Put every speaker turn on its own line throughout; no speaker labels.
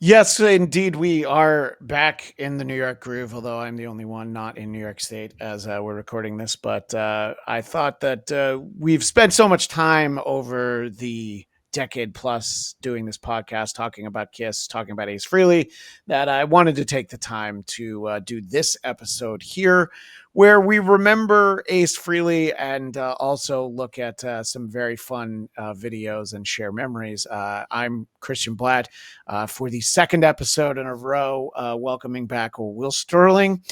Yes, indeed, we are back in the New York groove, although I'm the only one not in New York State as we're recording this. But I thought that we've spent so much time over the decade plus doing this podcast, talking about Kiss, talking about Ace Frehley, that I wanted to take the time to do this episode here where we remember Ace Frehley and also look at some very fun videos and share memories. I'm Christian Blatt for the second episode in a row, welcoming back Will Sterling.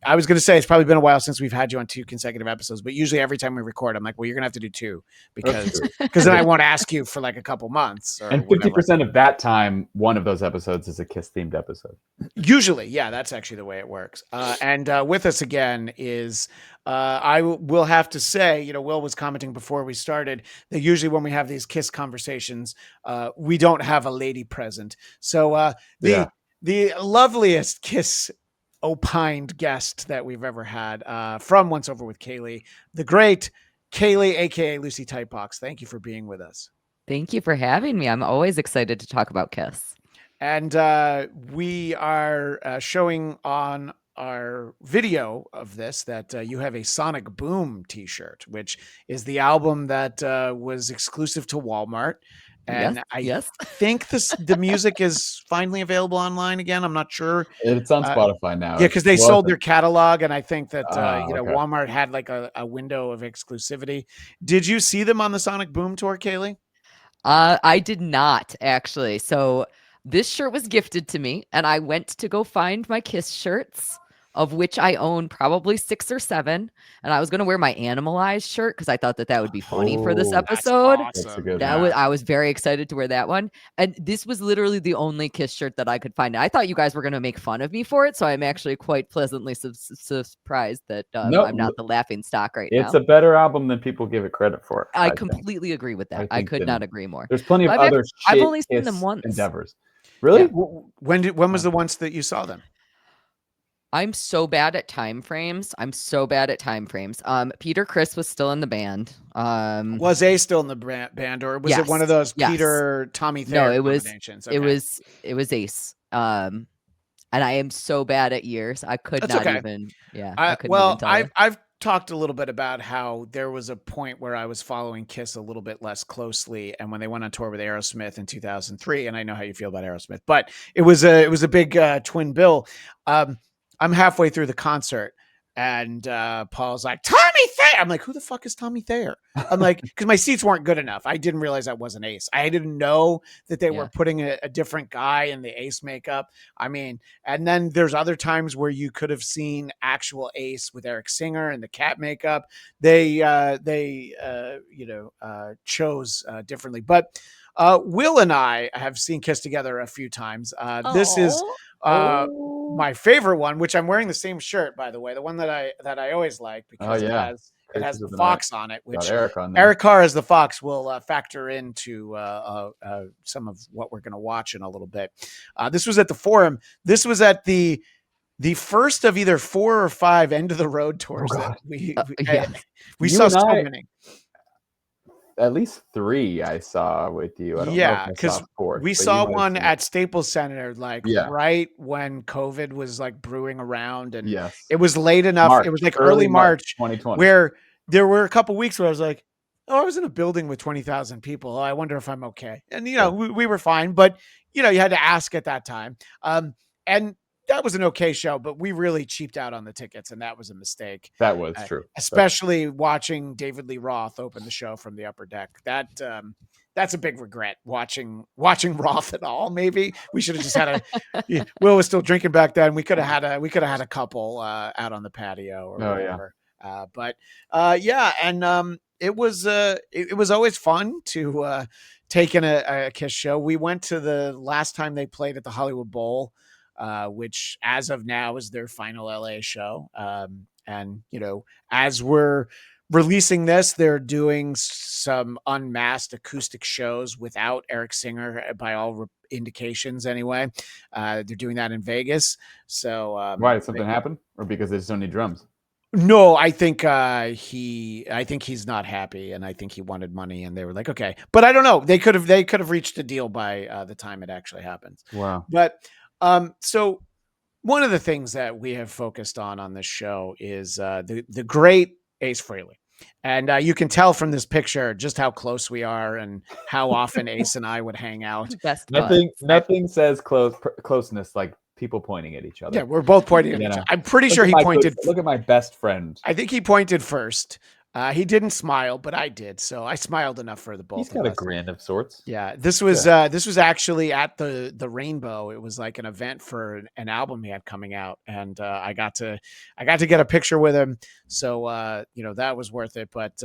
I was going to say it's probably been a while since we've had you on 2 consecutive episodes, but usually every time we record, I'm like, well, you're going to have to do 2 because then I won't ask you for like a couple months or
and 50% of that time, one of those episodes is a Kiss themed episode.
Usually, yeah, that's actually the way it works. And with us again is I will have to say, Will was commenting before we started that usually when we have these Kiss conversations, we don't have a lady present. So the loveliest Kiss opined guest that we've ever had from Once Over with Cayley, the great Cayley, aka Lucy Tightbox. Thank you for being with us.
Thank you for having me. I'm always excited to talk about Kiss.
And we are showing on our video of this that you have a Sonic Boom t-shirt, which is the album that was exclusive to Walmart. And
yes.
I think the music is finally available online again. I'm not sure.
It's on Spotify now.
Yeah, because they sold their catalog, and I think that
okay.
Walmart had like a window of exclusivity. Did you see them on the Sonic Boom tour, Cayley?
I did not, actually. So this shirt was gifted to me, and I went to go find my Kiss shirts, of which I own probably 6 or 7. And I was going to wear my Animalized shirt because I thought that would be funny for this episode.
That's awesome.
I was very excited to wear that one. And this was literally the only Kiss shirt that I could find. I thought you guys were going to make fun of me for it, so I'm actually quite pleasantly surprised that I'm not the laughing stock now.
It's a better album than people give it credit for.
I completely agree with that. I could not agree more.
There's plenty of other
I've only seen them once.
endeavors. Really?
Yeah. When was the once that you saw them?
I'm so bad at time frames. Peter Criss was still in the band.
Was Ace still in the band, or was it one of those Peter Tommy Thayer combinations?
Okay. It was Ace. And I am so bad at years. I could not even. Yeah.
I've talked a little bit about how there was a point where I was following Kiss a little bit less closely, and when they went on tour with Aerosmith in 2003, and I know how you feel about Aerosmith, but it was a big twin bill. I'm halfway through the concert, and Paul's like, Tommy Thayer. I'm like, who the fuck is Tommy Thayer? I'm like, because my seats weren't good enough. I didn't realize that wasn't Ace. I didn't know that they were putting a different guy in the Ace makeup. I mean, and then there's other times where you could have seen actual Ace with Eric Singer and the cat makeup. They chose differently. But Will and I have seen Kiss together a few times. This is my favorite one, which I'm wearing the same shirt, by the way, the one that I always like because it has the fox on it, which Eric Carr as the fox will factor into some of what we're going to watch in a little bit. This was at the Forum. This was at the first of either 4 or 5 end of the road tours that we saw so many.
At least 3 I saw with you. I don't know because
we saw one at Staples Center, right when COVID was like brewing around, and it was late enough. It was like early March
2020,
where there were a couple weeks where I was like, I was in a building with 20,000 people. I wonder if I'm okay. And we were fine, but you had to ask at that time. And that was an okay show, but we really cheaped out on the tickets, and that was a mistake.
That was true.
Especially watching David Lee Roth open the show from the upper deck. That's a big regret watching Roth at all. Maybe we should have just had Will was still drinking back then. We could have had a couple out on the patio or whatever. It was always fun to take in a Kiss show. We went to the last time they played at the Hollywood Bowl, which as of now is their final LA show. And as we're releasing this, they're doing some unmasked acoustic shows without Eric Singer by all indications anyway. They're doing that in Vegas. So
why did something happen, or because they just don't need drums?
No, I think he's not happy, and I think he wanted money, and they were like, okay, but I don't know. They could have reached a deal by the time it actually happens.
Wow.
But so one of the things that we have focused on this show is the great Ace Frehley. And you can tell from this picture just how close we are and how often Ace and I would hang out.
Best
Nothing says closeness like people pointing at each other.
Yeah, we're both pointing at each other. I'm pretty sure he pointed.
Look at my best friend.
I think he pointed first. He didn't smile, but I did, so I smiled enough for the both.
He's got a grin of sorts.
Yeah, this was actually at the Rainbow. It was like an event for an album he had coming out, and I got to get a picture with him. So that was worth it. But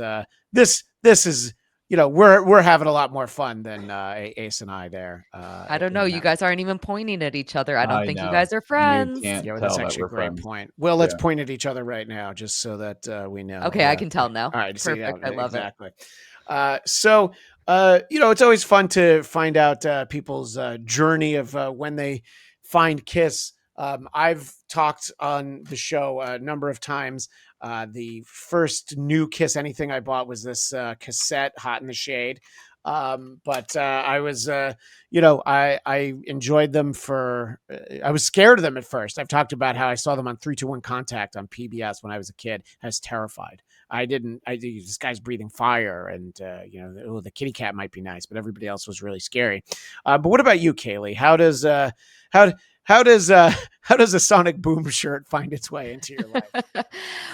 this is we're having a lot more fun than Ace and I there.
I don't know. You guys aren't even pointing at each other. I don't think you guys are friends.
Yeah, that's actually a great point. Well, let's point at each other right now, just so that we know.
Okay, I can tell now.
All right,
perfect. I love
it. So it's always fun to find out people's journey of when they find Kiss. I've talked on the show a number of times. The first new Kiss anything I bought was this cassette, Hot in the Shade. But I was, I enjoyed them I was scared of them at first. I've talked about how I saw them on 3-2-1 Contact on PBS when I was a kid. I was terrified. This guy's breathing fire, and the kitty cat might be nice, but everybody else was really scary. But what about you, Cayley? How does a Sonic Boom shirt find its way into your life?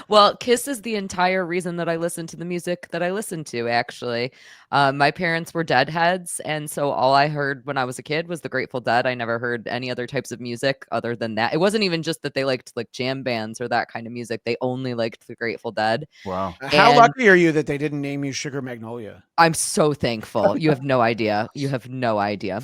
Well, Kiss is the entire reason that I listen to the music that I listen to, actually. My parents were Deadheads, and so all I heard when I was a kid was the Grateful Dead. I never heard any other types of music other than that. It wasn't even just that they liked like jam bands or that kind of music. They only liked the Grateful Dead.
Wow.
How lucky are you that they didn't name you Sugar Magnolia?
I'm so thankful. You have no idea. You have no idea.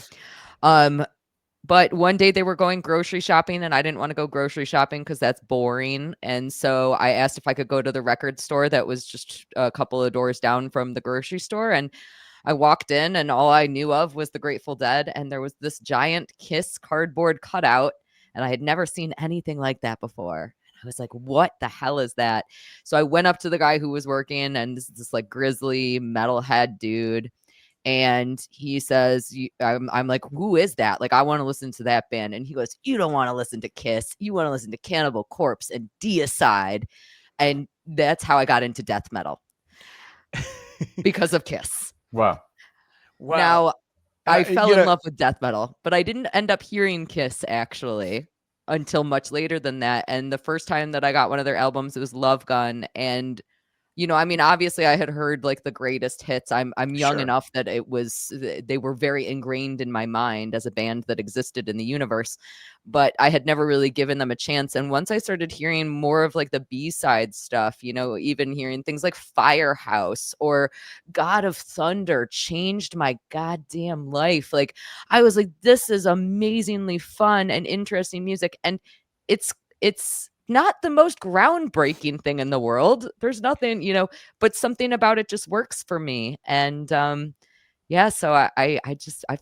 But one day they were going grocery shopping, and I didn't want to go grocery shopping because that's boring. And so I asked if I could go to the record store that was just a couple of doors down from the grocery store. And I walked in, and all I knew of was the Grateful Dead. And there was this giant Kiss cardboard cutout, and I had never seen anything like that before. I was like, what the hell is that? So I went up to the guy who was working, and this like grizzly metalhead dude. And he says, I'm like, who is that? Like, I want to listen to that band. And he goes, you don't want to listen to Kiss. You want to listen to Cannibal Corpse and Deicide. And that's how I got into death metal because of Kiss.
Wow.
Now, I fell in love with death metal, but I didn't end up hearing Kiss actually until much later than that. And the first time that I got one of their albums, it was Love Gun. And obviously I had heard like the greatest hits. I'm young enough that they were very ingrained in my mind as a band that existed in the universe, but I had never really given them a chance. And once I started hearing more of like the B-side stuff, even hearing things like Firehouse or God of Thunder changed my goddamn life. Like I was like, this is amazingly fun and interesting music. And it's not the most groundbreaking thing in the world. There's nothing, but something about it just works for me. And so I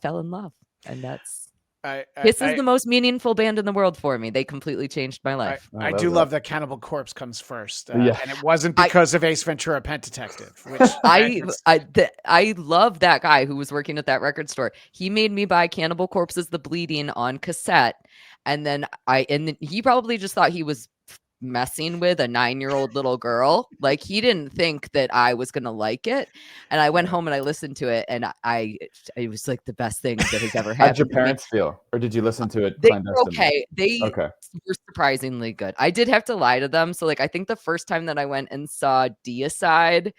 fell in love, and this is the most meaningful band in the world for me. They completely changed my life.
I do love that Cannibal Corpse comes first, and it wasn't because of Ace Ventura: Pet Detective. Which
I love that guy who was working at that record store. He made me buy Cannibal Corpse's "The Bleeding" on cassette, and then he probably just thought he was messing with a 9-year-old little girl. Like he didn't think that I was gonna like it. And I went home and I listened to it, and it was like the best thing that has ever happened.
How'd your parents feel? Or did you listen to it?
They were okay. They were surprisingly good. I did have to lie to them. So like I think the first time that I went and saw Deicide,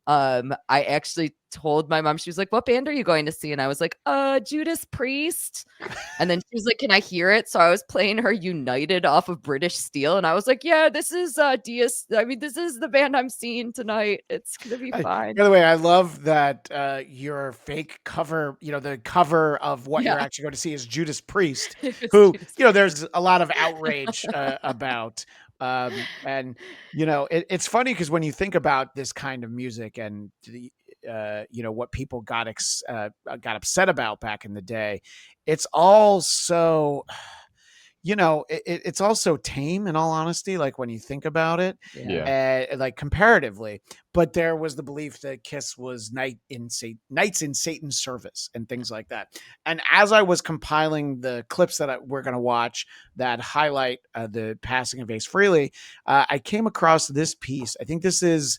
I actually told my mom, she was like, what band are you going to see? And I was like, Judas Priest. And then she was like, can I hear it? So I was playing her United off of British Steel. And I was like, yeah, this is this is the band I'm seeing tonight. It's going to be fine.
By the way, I love that your fake cover, the cover of what you're actually going to see is Judas Priest, who, there's a lot of outrage about. And it's funny because when you think about this kind of music and the what people got upset about back in the day, it's all so it's also tame, in all honesty, like when you think about it, like comparatively. But there was the belief that Kiss was knights in Satan's service and things like that. And as I was compiling the clips that we're going to watch that highlight the passing of Ace Frehley, I came across this piece. I think this is,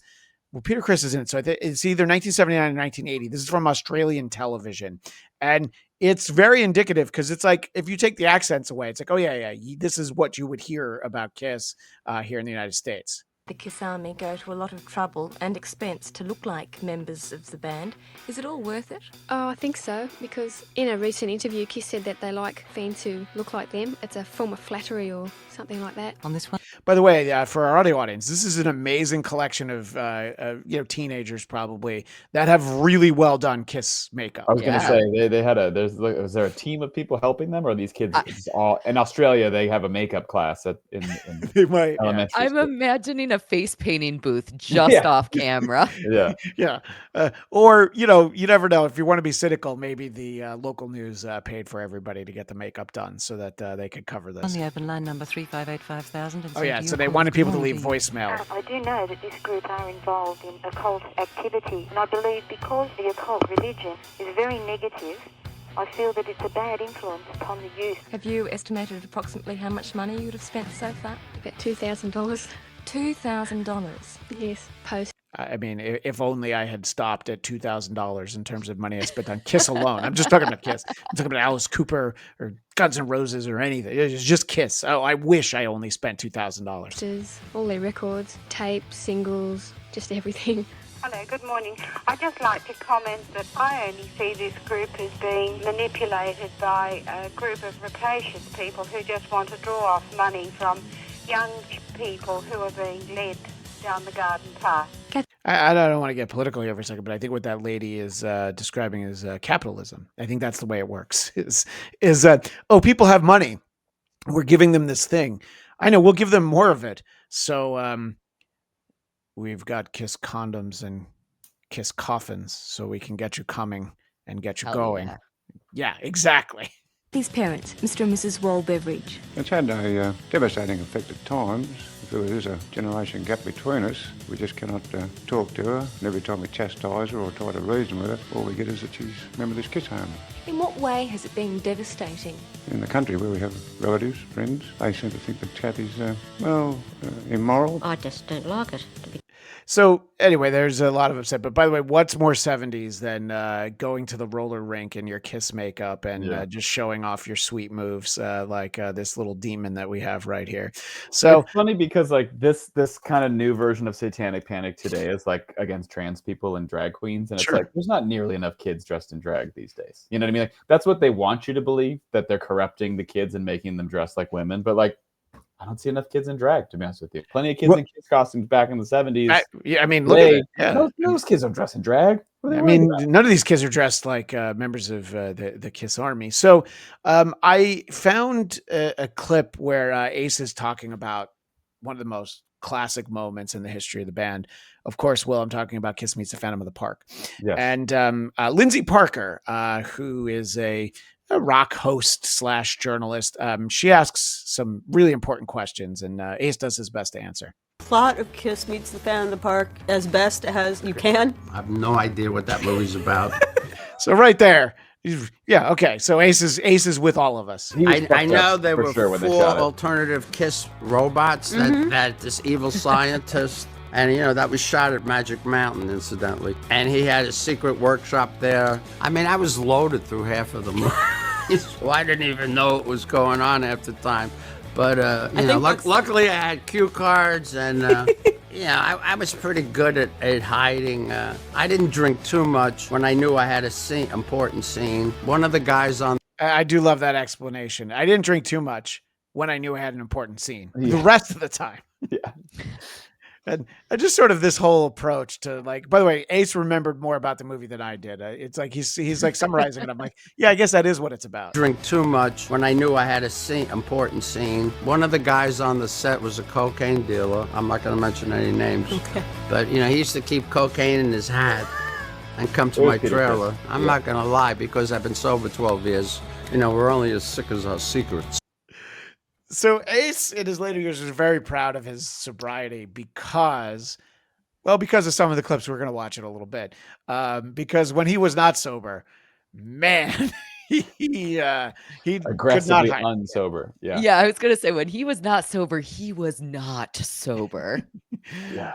well, Peter Criss is in it. So it's either 1979 or 1980. This is from Australian television. And it's very indicative because it's like, if you take the accents away, it's like, oh, yeah, this is what you would hear about Kiss here in the United States.
The Kiss Army go to a lot of trouble and expense to look like members of the band. Is it all worth it?
Oh, I think so, because in a recent interview, Kiss said that they like fans who look like them. It's a form of flattery or something like that.
On this one.
By the way, for our audio audience, this is an amazing collection of teenagers probably that have really well done Kiss makeup.
I was going to say they had was there a team of people helping them, or are these kids all in Australia? They have a makeup class in
they might,
elementary.
I'm
school.
imagining a face painting booth just off camera.
Yeah. Or you never know. If you want to be cynical, maybe the local news paid for everybody to get the makeup done so that they could cover this.
On the open line number 3585000.
Oh yeah, so they wanted people to leave voicemail.
I do know that this group are involved in occult activity, and I believe because the occult religion is very negative, I feel that it's a bad influence upon the youth.
Have you estimated approximately how much money you'd have spent so far?
About $2,000.
$2,000?
Yes, post.
I mean, if only I had stopped at $2,000 in terms of money I spent on Kiss alone. I'm just talking about Kiss. I'm talking about Alice Cooper or Guns N' Roses or anything. It's just Kiss. Oh, I wish I only spent $2,000.
All their records, tapes, singles, just everything.
Hello, good morning. I'd just like to comment that I only see this group as being manipulated by a group of rapacious people who just want to draw off money from young people who are being led down the garden path.
I don't want to get political here for a second, but I think what that lady is describing is capitalism. I think that's the way it works. Is people have money. We're giving them this thing. I know, we'll give them more of it. So we've got Kiss condoms and Kiss coffins, so we can get you coming and get you going. Yeah, exactly.
These parents, Mr. and Mrs. Wall Beveridge.
It's had a devastating effect at times. There is a generation gap between us. We just cannot talk to her. And every time we chastise her or try to reason with her, all we get is that she's a member of this Kiss Army.
In what way has it been devastating?
In the country where we have relatives, friends, they seem to think that Kathy's, immoral.
I just don't like it.
So anyway, there's a lot of upset. But by the way, what's more 70s than going to the roller rink in your Kiss makeup and just showing off your sweet moves like this little demon that we have right here. So
it's funny because like this kind of new version of Satanic Panic today is like against trans people and drag queens. And it's like, there's not nearly enough kids dressed in drag these days. You know what I mean? Like, that's what they want you to believe, that they're corrupting the kids and making them dress like women. But like, I don't see enough kids in drag, to be honest with you. Plenty of kids in Kiss costumes back in the 70s.
I mean, look at it. Yeah.
Those kids don't dress in drag.
I mean, none of these kids are dressed like members of the Kiss Army. So I found a clip where Ace is talking about one of the most classic moments in the history of the band. Of course, Will, I'm talking about Kiss Meets the Phantom of the Park. Yes. And Lindsay Parker, who is a rock host / journalist. She asks some really important questions, and Ace does his best to answer.
Plot of Kiss Meets the Phantom of the Park as best as you can.
I have no idea what that movie's about.
So right there. Yeah, okay. So Ace is with all of us.
I know there were 4 alternative Kiss robots that this evil scientist, and that was shot at Magic Mountain, incidentally. And he had a secret workshop there. I mean, I was loaded through half of the movie, so I didn't even know what was going on half the time. But, luckily I had cue cards, and, I was pretty good at hiding. I didn't drink too much when I knew I had a important scene. One of the guys on...
I do love that explanation. I didn't drink too much when I knew I had an important scene. Yeah. The rest of the time. Yeah. And just sort of this whole approach to, like, by the way, Ace remembered more about the movie than I did. It's like he's like summarizing it. I'm like, yeah, I guess that is what it's about.
Drink too much when I knew I had a important scene. One of the guys on the set was a cocaine dealer. I'm not going to mention any names. Okay. But, he used to keep cocaine in his hat and come to my trailer. I'm not going to lie, because I've been sober 12 years. We're only as sick as our secrets.
So Ace in his later years was very proud of his sobriety because of some of the clips we're going to watch in a little bit. Because when he was not sober, man, he could not
Aggressively
hide.
unsober. Yeah.
Yeah, I was gonna say when he was not sober, he was not sober.
Yeah.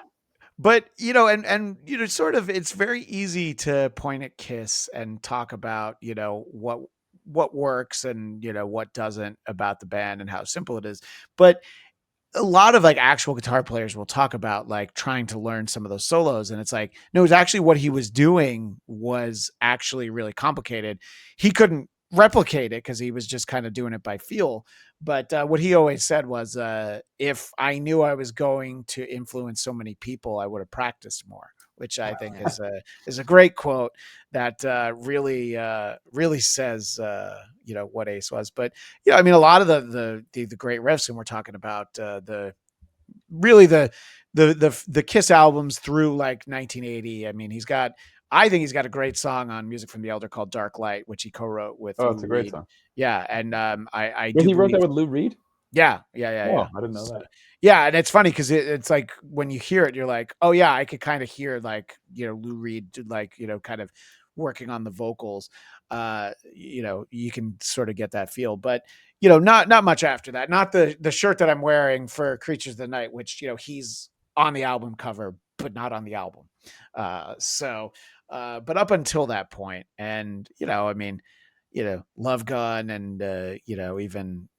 But and sort of, it's very easy to point at Kiss and talk about what works and what doesn't about the band and how simple it is. But a lot of like actual guitar players will talk about like trying to learn some of those solos, and it's like, no, it's actually what he was doing was actually really complicated. He couldn't replicate it because he was just kind of doing it by feel. But what he always said was, if I knew I was going to influence so many people, I would have practiced more, which I think is a great quote that really says what Ace was. But I mean, a lot of the great riffs, and we're talking about the Kiss albums through like 1980. I mean, I think he's got a great song on Music from the Elder called Dark Light, which he co-wrote with
Oh,
Lou
it's a great
Reed.
song.
Yeah, and I
Wait,
do
he wrote
believe
that with Lou Reed?
Yeah.
Oh, I didn't know that.
Yeah, and it's funny because it's like when you hear it, you're like, oh yeah, I could kind of hear like Lou Reed like kind of working on the vocals. You can sort of get that feel, but not much after that. Not the shirt that I'm wearing for Creatures of the Night, which he's on the album cover, but not on the album. But up until that point, and I mean, Love Gun, and even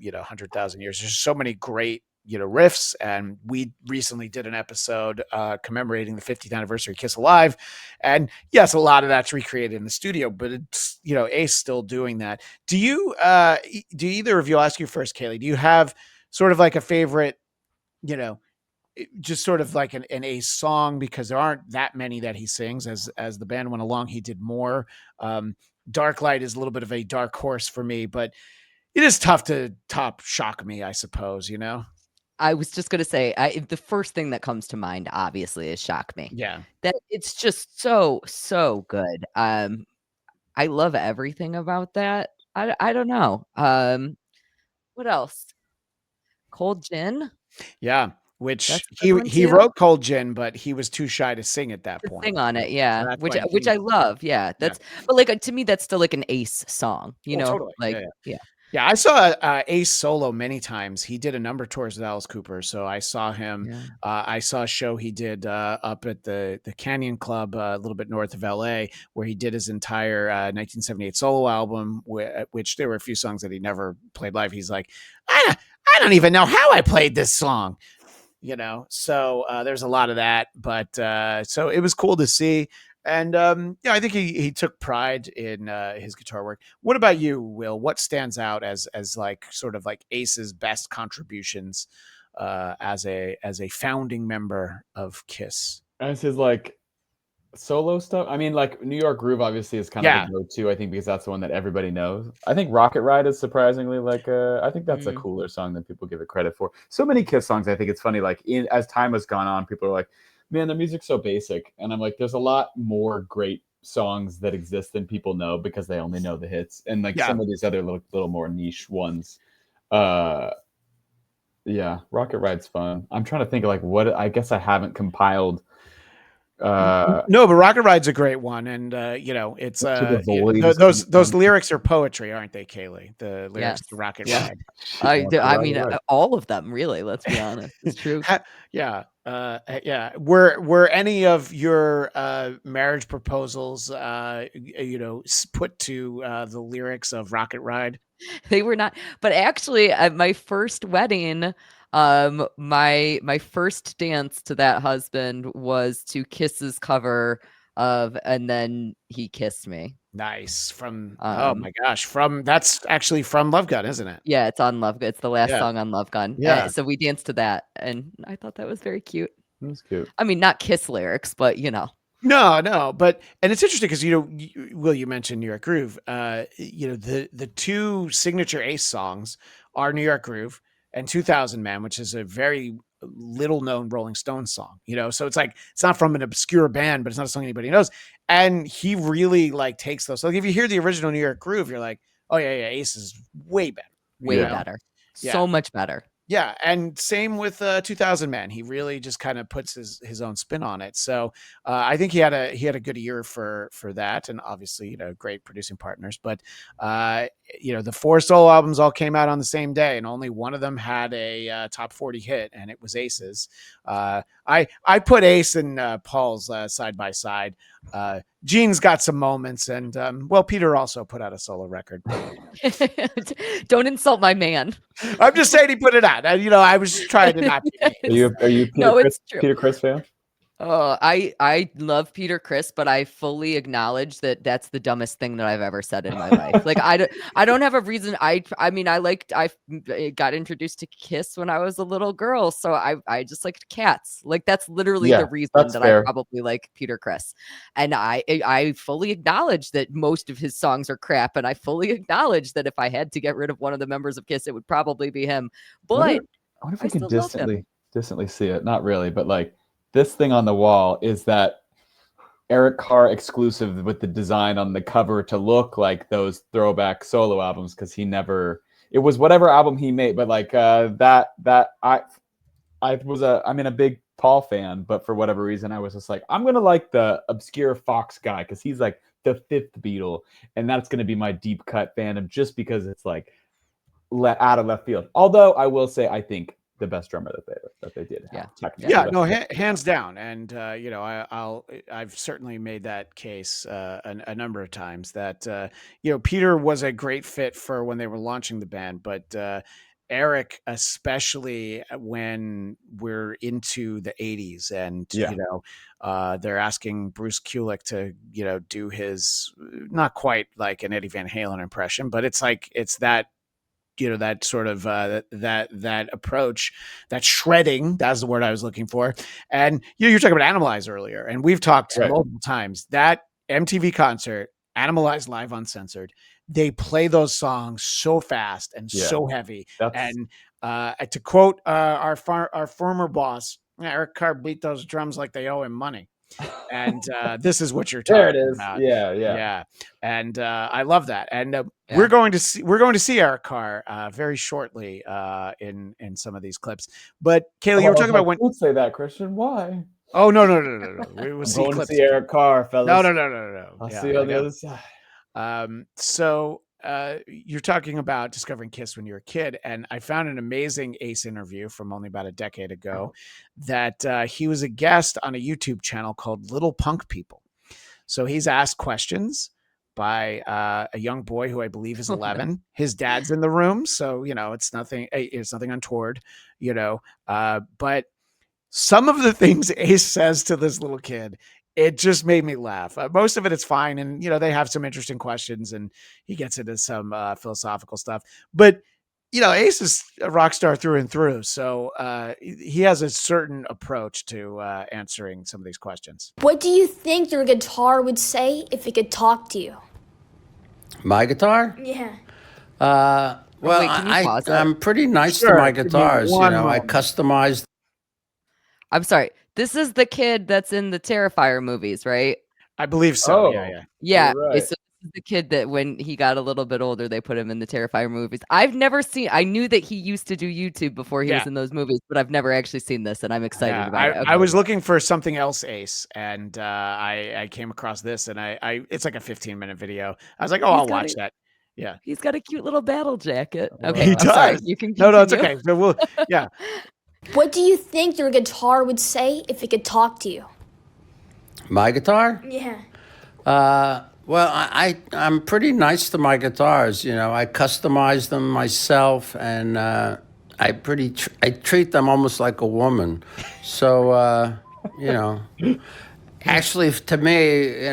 100,000 Years. There's so many great riffs, and we recently did an episode commemorating the 50th anniversary of Kiss Alive, and yes, a lot of that's recreated in the studio, but it's Ace still doing that. Do either of you, I'll ask you first, Cayley, do you have sort of like a favorite, just sort of like an Ace song, because there aren't that many that he sings? As the band went along, he did more. Dark Light is a little bit of a dark horse for me, but it is tough to top Shock Me, I suppose,
I was just gonna say, the first thing that comes to mind, obviously, is Shock Me.
Yeah.
That it's just so good. I love everything about that. I don't know. What else? Cold Gin?
Yeah, which
That's a good one
he
too.
wrote Cold Gin, but he was too shy to sing at that point.
Sing on it,
So
yeah,
that's
which
why
which I love, yeah.
Yeah.
But like to me, that's still like an Ace song,
Totally.
like
Yeah. Yeah, I saw Ace solo many times. He did a number of tours with Alice Cooper, so I saw him.
Yeah.
I saw a show he did up at the Canyon Club a little bit north of LA, where he did his entire 1978 solo album, which there were a few songs that he never played live. He's like, I don't even know how I played this song, So there's a lot of that, but so it was cool to see. And I think he took pride in his guitar work. What about you, Will? What stands out as like sort of like Ace's best contributions as a founding member of Kiss?
As his like solo stuff, I mean, like New York Groove obviously is kind of a go-to, I think, because that's the one that everybody knows. I think Rocket Ride is surprisingly like I think that's a cooler song than people give it credit for. So many Kiss songs, I think it's funny, like as time has gone on, people are like, man, the music's so basic. And I'm like, there's a lot more great songs that exist than people know because they only know the hits. And like some of these other little more niche ones. Yeah, Rocket Ride's fun. I'm trying to think of like what, I guess I haven't compiled.
No, but Rocket Ride's a great one, and it's those lyrics are poetry, aren't they, Cayley? The lyrics to Rocket Ride.
I mean, all of them, really. Let's be honest, it's true.
Yeah. Were any of your marriage proposals put to the lyrics of Rocket Ride?
They were not, but actually at my first wedding, my first dance to that husband was to Kiss's cover of And Then He Kissed Me.
Nice. From oh my gosh, that's actually from Love Gun, isn't it?
Yeah, it's on Love Gun. It's the last song on Love Gun.
Yeah.
So we danced to that, and I thought that was very cute.
That's cute.
I mean, not Kiss lyrics, but
No, but and it's interesting because Will, you mentioned New York Groove. The two signature Ace songs are New York Groove and 2000 Man, which is a very little known Rolling Stones song. So it's like it's not from an obscure band, but it's not a song anybody knows. And he really like takes those. So like if you hear the original New York Groove, you're like, oh yeah, Ace is way better.
Way better. So much better.
Yeah, and same with 2000 Man. He really just kind of puts his own spin on it. So I think he had a good year for that, and obviously great producing partners. But the 4 solo albums all came out on the same day, and only one of them had a top 40 hit, and it was Ace's. I put Ace and Paul's side by side. Gene's got some moments, and Peter also put out a solo record.
Don't insult my man.
I'm just saying he put it out. I was trying to not be.
Are you Peter Criss fan?
I love Peter Criss, but I fully acknowledge that that's the dumbest thing that I've ever said in my life. Like I don't have a reason. I got introduced to Kiss when I was a little girl, so I just liked Cats. Like that's literally the reason that I probably like Peter Criss. And I fully acknowledge that most of his songs are crap, and I fully acknowledge that if I had to get rid of one of the members of Kiss, it would probably be him. But
I wonder if we can distantly see it. Not really, but like. This thing on the wall is that Eric Carr exclusive with the design on the cover to look like those throwback solo albums, because it was whatever album he made, but like I'm a big Paul fan, but for whatever reason I was just like, I'm gonna like the obscure Fox guy because he's like the 5th Beatle, and that's gonna be my deep cut fandom just because it's like out of left field. Although I will say I think the best drummer that they did.
Hands down. And I've certainly made that case a number of times that Peter was a great fit for when they were launching the band, but Eric, especially when we're into the 80s and they're asking Bruce Kulick to do his, not quite like an Eddie Van Halen impression, but it's that that sort of that approach, that shredding, that's the word I was looking for. And you're talking about Animalize earlier, and we've talked multiple times that MTV concert, Animalize Live Uncensored, they play those songs so fast and so heavy. And to quote our former boss, Eric Carr beat those drums like they owe him money. And this is what you're talking about. Yeah. And I love that. And we're going to see Eric Carr very shortly in some of these clips. But Cayley, you were talking about when.
Don't say that, Christian. Why?
Oh no! We will see
clips. To see Eric Carr, fellas.
No.
I'll see you on the other side.
So you're talking about discovering Kiss when you were a kid, and I found an amazing Ace interview from only about a decade ago that he was a guest on a YouTube channel called Little Punk People. So he's asked questions by a young boy who I believe is 11. His dad's in the room, so it's nothing untoward, but some of the things Ace says to this little kid, it just made me laugh. Most of it's fine. And, they have some interesting questions and he gets into some philosophical stuff. But, Ace is a rock star through and through. So he has a certain approach to answering some of these questions.
What do you think your guitar would say if it could talk to you?
My guitar?
Yeah.
I'm pretty nice to my guitars. I customized.
I'm sorry. This is the kid that's in the Terrifier movies, right?
I believe so.
Yeah.
Right.
So this is the kid that when he got a little bit older, they put him in the Terrifier movies. I've never seen. I knew that he used to do YouTube before he was in those movies, but I've never actually seen this, and I'm excited about it. Okay.
I was looking for something else, Ace, and I came across this, and I it's like a 15-minute video. I was like, I'll watch that. Yeah,
he's got a cute little battle jacket. Okay,
he does.
Sorry. You can continue.
No, it's okay. So
What do you think your guitar would say if it could talk to you?
My guitar?
Yeah.
I'm pretty nice to my guitars. I customize them myself, and I treat them almost like a woman. So, actually, to me,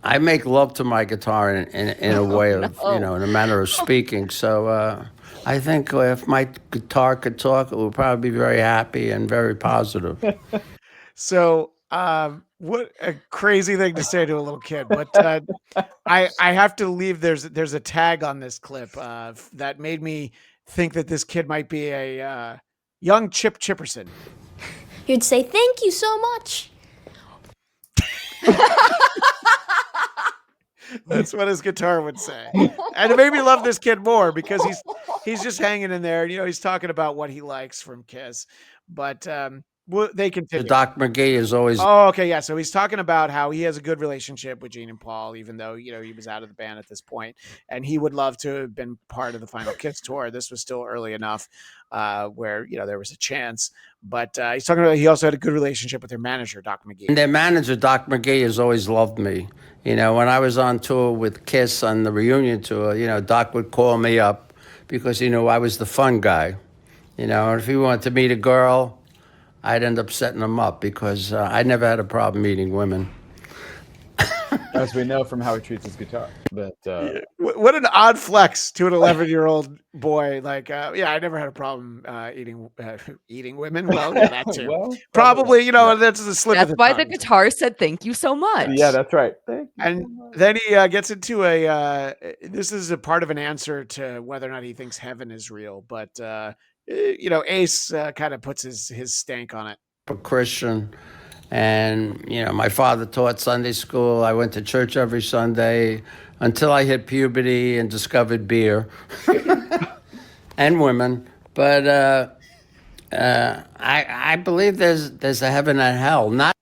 I make love to my guitar in a way of, in a manner of speaking. So I think if my guitar could talk, it would probably be very happy and very positive.
So what a crazy thing to say to a little kid. But I have to leave. There's a tag on this clip that made me think that this kid might be a young Chip Chipperson.
You'd say, thank you so much.
That's what his guitar would say. And it made me love this kid more because he's just hanging in there. You know, he's talking about what he likes from Kiss. But they continue.
Doc McGee is always.
Oh, okay, yeah. So he's talking about how he has a good relationship with Gene and Paul, even though he was out of the band at this point, and he would love to have been part of the final Kiss tour. This was still early enough where there was a chance. But he's talking about he also had a good relationship with their manager, Doc McGee.
And their manager, Doc McGee, has always loved me. When I was on tour with Kiss on the reunion tour, Doc would call me up because he knew I was the fun guy. And if he wanted to meet a girl, I'd end up setting him up because I never had a problem meeting women.
As we know from how he treats his guitar. But
what an odd flex to an 11-year-old boy. Like, I never had a problem eating women. Well, yeah, that too.
Well,
probably, that's a slip.
That's why the guitar said, "Thank you so much."
Yeah, that's right.
And then he gets into this is a part of an answer to whether or not he thinks heaven is real. But, Ace kind of puts his stank on it.
A Christian. And, my father taught Sunday school. I went to church every Sunday until I hit puberty and discovered beer and women. But I believe there's a heaven and hell.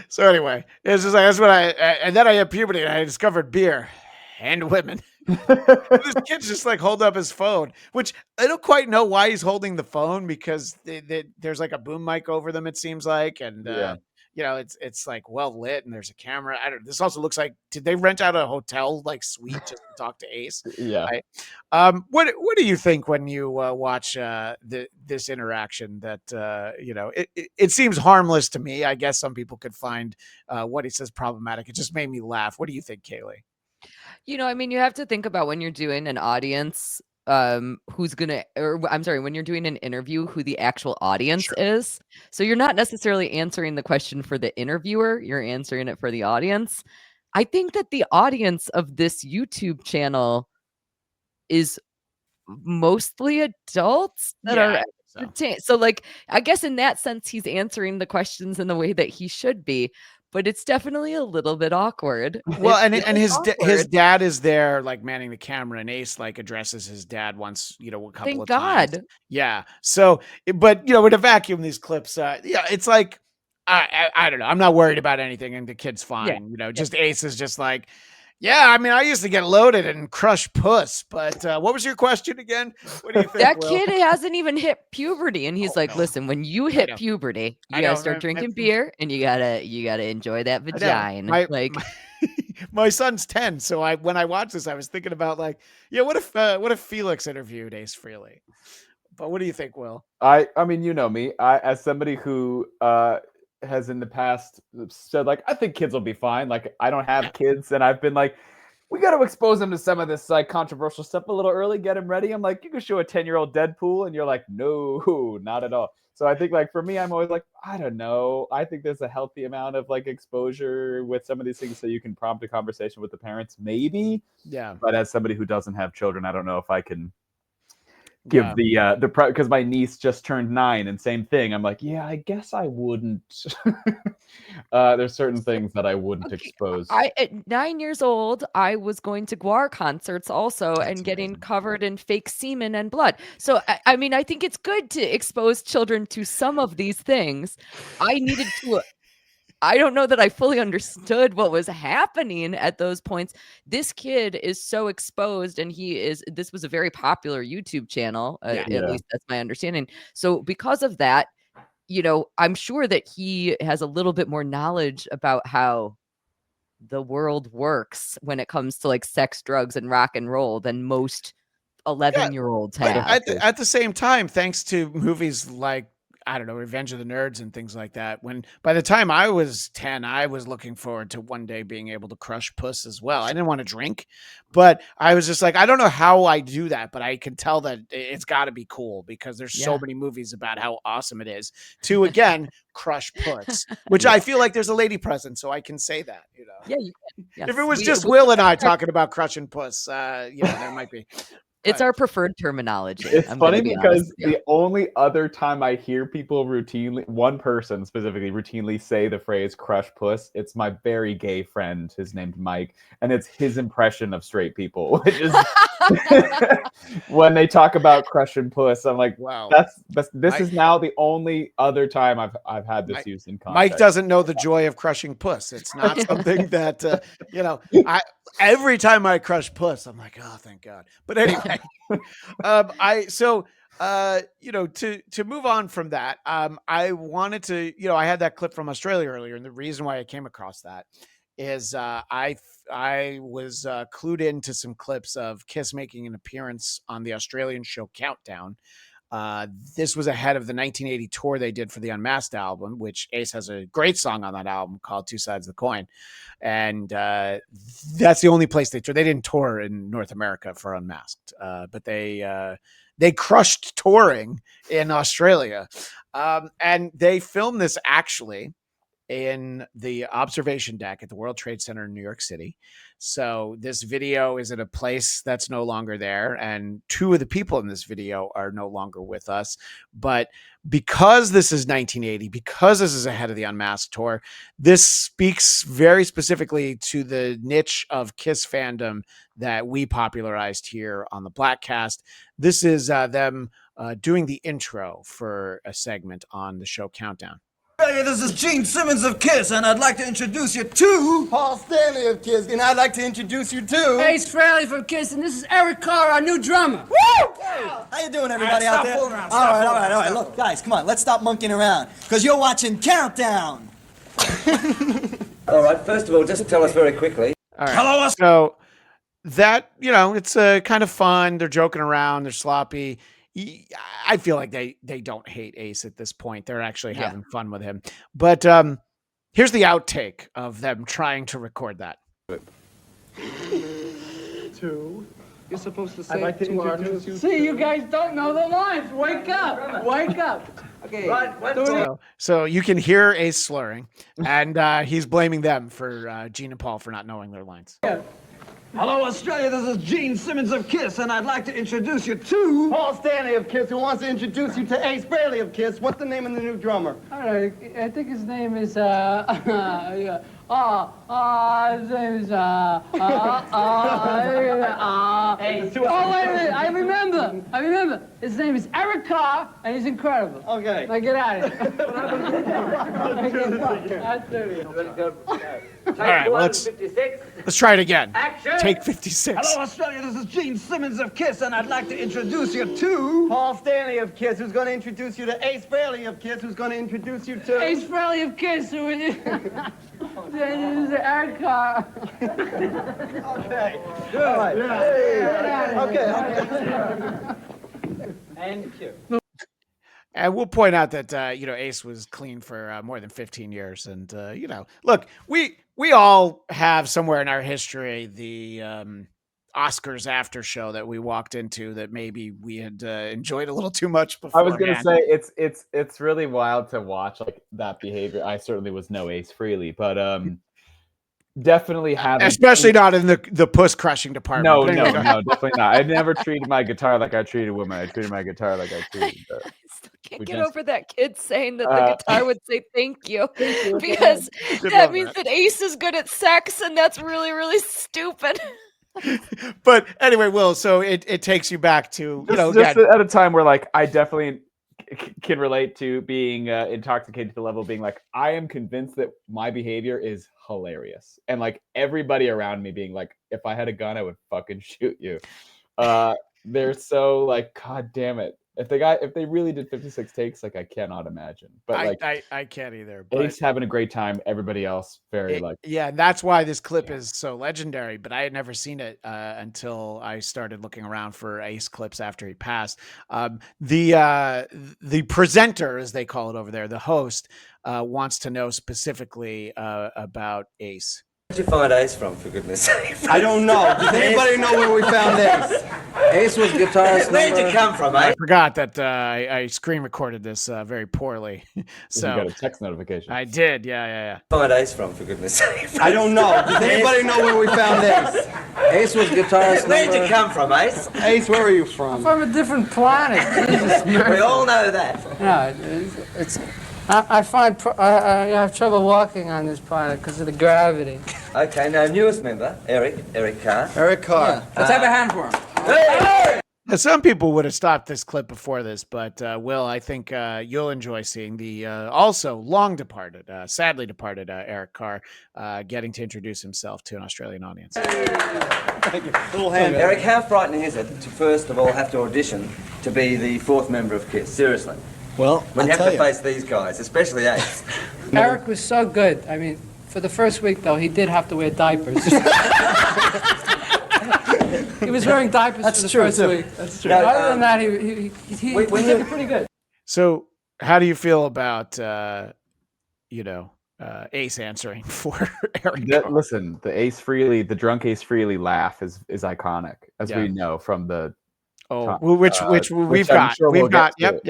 So anyway, it's just like, that's what and then I hit puberty and I discovered beer and women. This kid's just like holding up his phone, which I don't quite know why he's holding the phone because there's like a boom mic over them, it seems like. And, it's like well lit and there's a camera. This also looks like, did they rent out a hotel like suite just to talk to Ace?
Yeah.
Right? What do you think when you watch this interaction that, it seems harmless to me. I guess some people could find what he says problematic. It just made me laugh. What do you think, Cayley?
You have to think about when you're doing an audience, when you're doing an interview, who the actual audience is. So you're not necessarily answering the question for the interviewer, you're answering it for the audience. I think that the audience of this YouTube channel is mostly adults that are entertained. So like, I guess in that sense, he's answering the questions in the way that he should be. But it's definitely a little bit awkward.
Well, and his dad is there, like manning the camera, and Ace like addresses his dad once, a couple
Thank
of
God.
times. Yeah. So, but in a vacuum, these clips, it's like I don't know. I'm not worried about anything, and the kid's fine. Just Ace is just like, yeah. I mean, I used to get loaded and crush puss, but what was your question again? What do you think?
That kid hasn't even hit puberty, and he's listen, when you hit puberty, you gotta start drinking beer, and you gotta enjoy that vagina.
My son's 10, so when I watched this, I was thinking about what if Felix interviewed Ace Frehley? But what do you think, Will?
I mean, you know me. As somebody who has in the past said I think kids will be fine. Like I don't have kids, and I've been like, we got to expose them to some of this controversial stuff a little early, get them ready. I'm like, you can show a 10-year-old Deadpool, and you're like, no, not at all. So I think for me, I'm always like, I don't know. I think there's a healthy amount of exposure with some of these things, so you can prompt a conversation with the parents, maybe.
Yeah.
But as somebody who doesn't have children, I don't know if I can give the because my niece just turned 9 and same thing. I'm like, yeah, I guess I wouldn't. There's certain things that I wouldn't expose.
At 9 years old, I was going to Guar concerts also and getting covered in fake semen and blood. So I mean, I think it's good to expose children to some of these things. I don't know that I fully understood what was happening at those points. This kid is so exposed, and this was a very popular YouTube channel, at least that's my understanding. So because of that, I'm sure that he has a little bit more knowledge about how the world works when it comes to sex, drugs, and rock and roll than most 11-year-olds have.
At the same time, thanks to movies like, I don't know, Revenge of the Nerds and things like that. By the time I was 10, I was looking forward to one day being able to crush puss as well. I didn't want to drink, but I was just like, I don't know how I do that, but I can tell that it's got to be cool because there's so many movies about how awesome it is to, again, crush puss, which I feel like there's a lady present, so I can say that,
Yeah, you can. Yes.
If it was just Will and I talking about crushing puss, there might be.
It's our preferred terminology.
It's
I'm
funny
gonna be honest
because
with you.
the only other time I hear people routinely, one person specifically routinely say the phrase crush puss, it's my very gay friend, his name's Mike, and it's his impression of straight people, which is when they talk about crushing puss, I'm like,
wow,
this is now the only other time I've had this used in context.
Mike doesn't know the joy of crushing puss. It's not something that every time I crush puss, I'm like, oh, thank God. But anyway, to move on from that, I wanted to, I had that clip from Australia earlier, and the reason why I came across that is I was clued into some clips of Kiss making an appearance on the Australian show Countdown. This was ahead of the 1980 tour they did for the Unmasked album, which Ace has a great song on that album called Two Sides of the Coin. And that's the only place they toured. They didn't tour in North America for Unmasked, but they crushed touring in Australia. And they filmed this actually in the observation deck at the World Trade Center in New York City. So this video is at a place that's no longer there. And two of the people in this video are no longer with us. But because this is 1980, because this is ahead of the Unmasked tour, this speaks very specifically to the niche of Kiss fandom that we popularized here on the Bladtcast. This is them doing the intro for a segment on the show Countdown.
Hey, this is Gene Simmons of Kiss, and I'd like to introduce you to Paul Stanley of Kiss, and I'd like to introduce you to
Ace Frehley from Kiss, and this is Eric Carr, our new drummer.
Woo! Hey, how you doing, everybody out there? All right. Look, guys, come on, let's stop monkeying around, because you're watching Countdown.
All right, first of all, just tell us very quickly.
All right. Hello. So that, it's kind of fun. They're joking around. They're sloppy. I feel like they don't hate Ace at this point. They're actually having fun with him. But here's the outtake of them trying to record that.
Two. You're supposed to say like to introduce you. See, you guys don't know the lines. Wake up. Wake up. Okay.
So you can hear Ace slurring, and he's blaming them for Gene and Paul for not knowing their lines.
Yeah.
Hello, Australia. This is Gene Simmons of Kiss, and I'd like to introduce you to Paul Stanley of Kiss, who wants to introduce you to Ace Frehley of Kiss. What's the name of the new drummer?
All right, I think his name is his name is
Hey,
oh, wait a minute, I remember. His name is Eric Carr, and he's incredible.
Okay.
Now get out of here.
All right, let's try it again.
Action.
Take 56.
Hello, Australia. This is Gene Simmons of Kiss, and I'd like to introduce you to Paul Stanley of Kiss, who's going to introduce you to Ace Frehley of Kiss, who's going to introduce you to
Ace Frehley of Kiss, who is Eric Carr.
Okay. Good. All right. Okay. And cue.
And we'll point out that, Ace was clean for more than 15 years. And, look, we all have somewhere in our history the Oscars after show that we walked into that maybe we had enjoyed a little too much before.
I was going to say it's really wild to watch like that behavior. I certainly was no Ace Frehley, but definitely haven't.
Especially not in the puss crushing department.
No, definitely not. I never treated my guitar like I treated women. I treated my guitar like I treated.
Can't get over that kid saying that the guitar would say thank you because that means that Ace is good at sex, and that's really, really stupid.
But anyway, Will, so it takes you back to
just at a time where like I definitely can relate to being intoxicated to the level of being like, I am convinced that my behavior is hilarious, and like everybody around me being like, if I had a gun I would fucking shoot you. They're so like, god damn it. If they really did 56 takes, like I cannot imagine. But
I can't either.
Ace having a great time. Everybody else
yeah. That's why this clip is so legendary. But I had never seen it until I started looking around for Ace clips after he passed. The presenter, as they call it over there, the host, wants to know specifically about Ace.
Where'd you find Ace from, for goodness sake?
I don't know. Does anybody know where we found Ace?
Ace was guitarist. Where'd you come from,
I
Ace?
forgot that I screen recorded this very poorly. So
you got a text notification.
I did, yeah.
Find Ace from, for goodness sake.
I don't know. Does anybody know where we found Ace?
Ace was guitarist. Where'd you come from, Ace?
Ace, where are you from?
From a different planet. Jesus,
We all know that.
No, it's. I find I have trouble walking on this planet because of the gravity.
Okay, now newest member, Eric Carr.
Eric Carr.
Let's have a hand for him.
Hey!
Now, some people would have stopped this clip before this, but Will, I think you'll enjoy seeing the also long departed, sadly departed Eric Carr getting to introduce himself to an Australian audience.
Thank you. Little hand.
Eric, how frightening is it to first of all have to audition to be the fourth member of KISS? Seriously.
Well,
When you have to face these guys, especially Ace.
Eric was so good. I mean, for the first week, though, he did have to wear diapers. He was wearing diapers for the first week.
That's true.
Other than that, he did it pretty good.
So, how do you feel about Ace answering for Eric Carr?
Listen, the drunk Ace Frehley laugh is iconic, as we know from the.
Which we've got. Yep.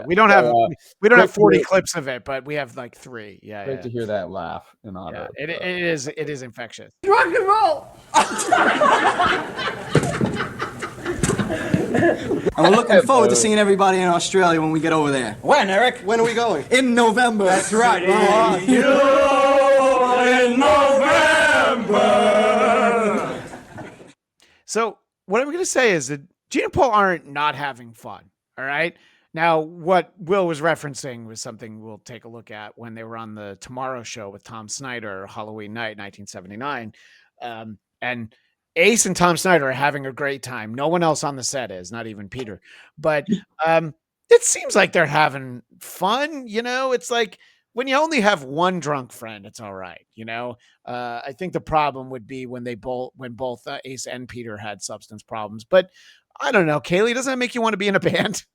We don't have 40 clips of it, but we have like 3. Yeah.
Great to hear that laugh in honor.
It is infectious.
Rock and roll.
And we're looking forward to seeing everybody in Australia when we get over there.
When, Eric?
When are we going? In November. That's right.
In November.
So what I'm going to say is that Gene and Paul aren't not having fun. All right. Now, what Will was referencing was something we'll take a look at when they were on the Tomorrow Show with Tom Snyder, Halloween night, 1979. And Ace and Tom Snyder are having a great time. No one else on the set is, not even Peter. But it seems like they're having fun. It's like when you only have one drunk friend, it's all right. I think the problem would be when both Ace and Peter had substance problems. But I don't know, Cayley, doesn't that make you want to be in a band?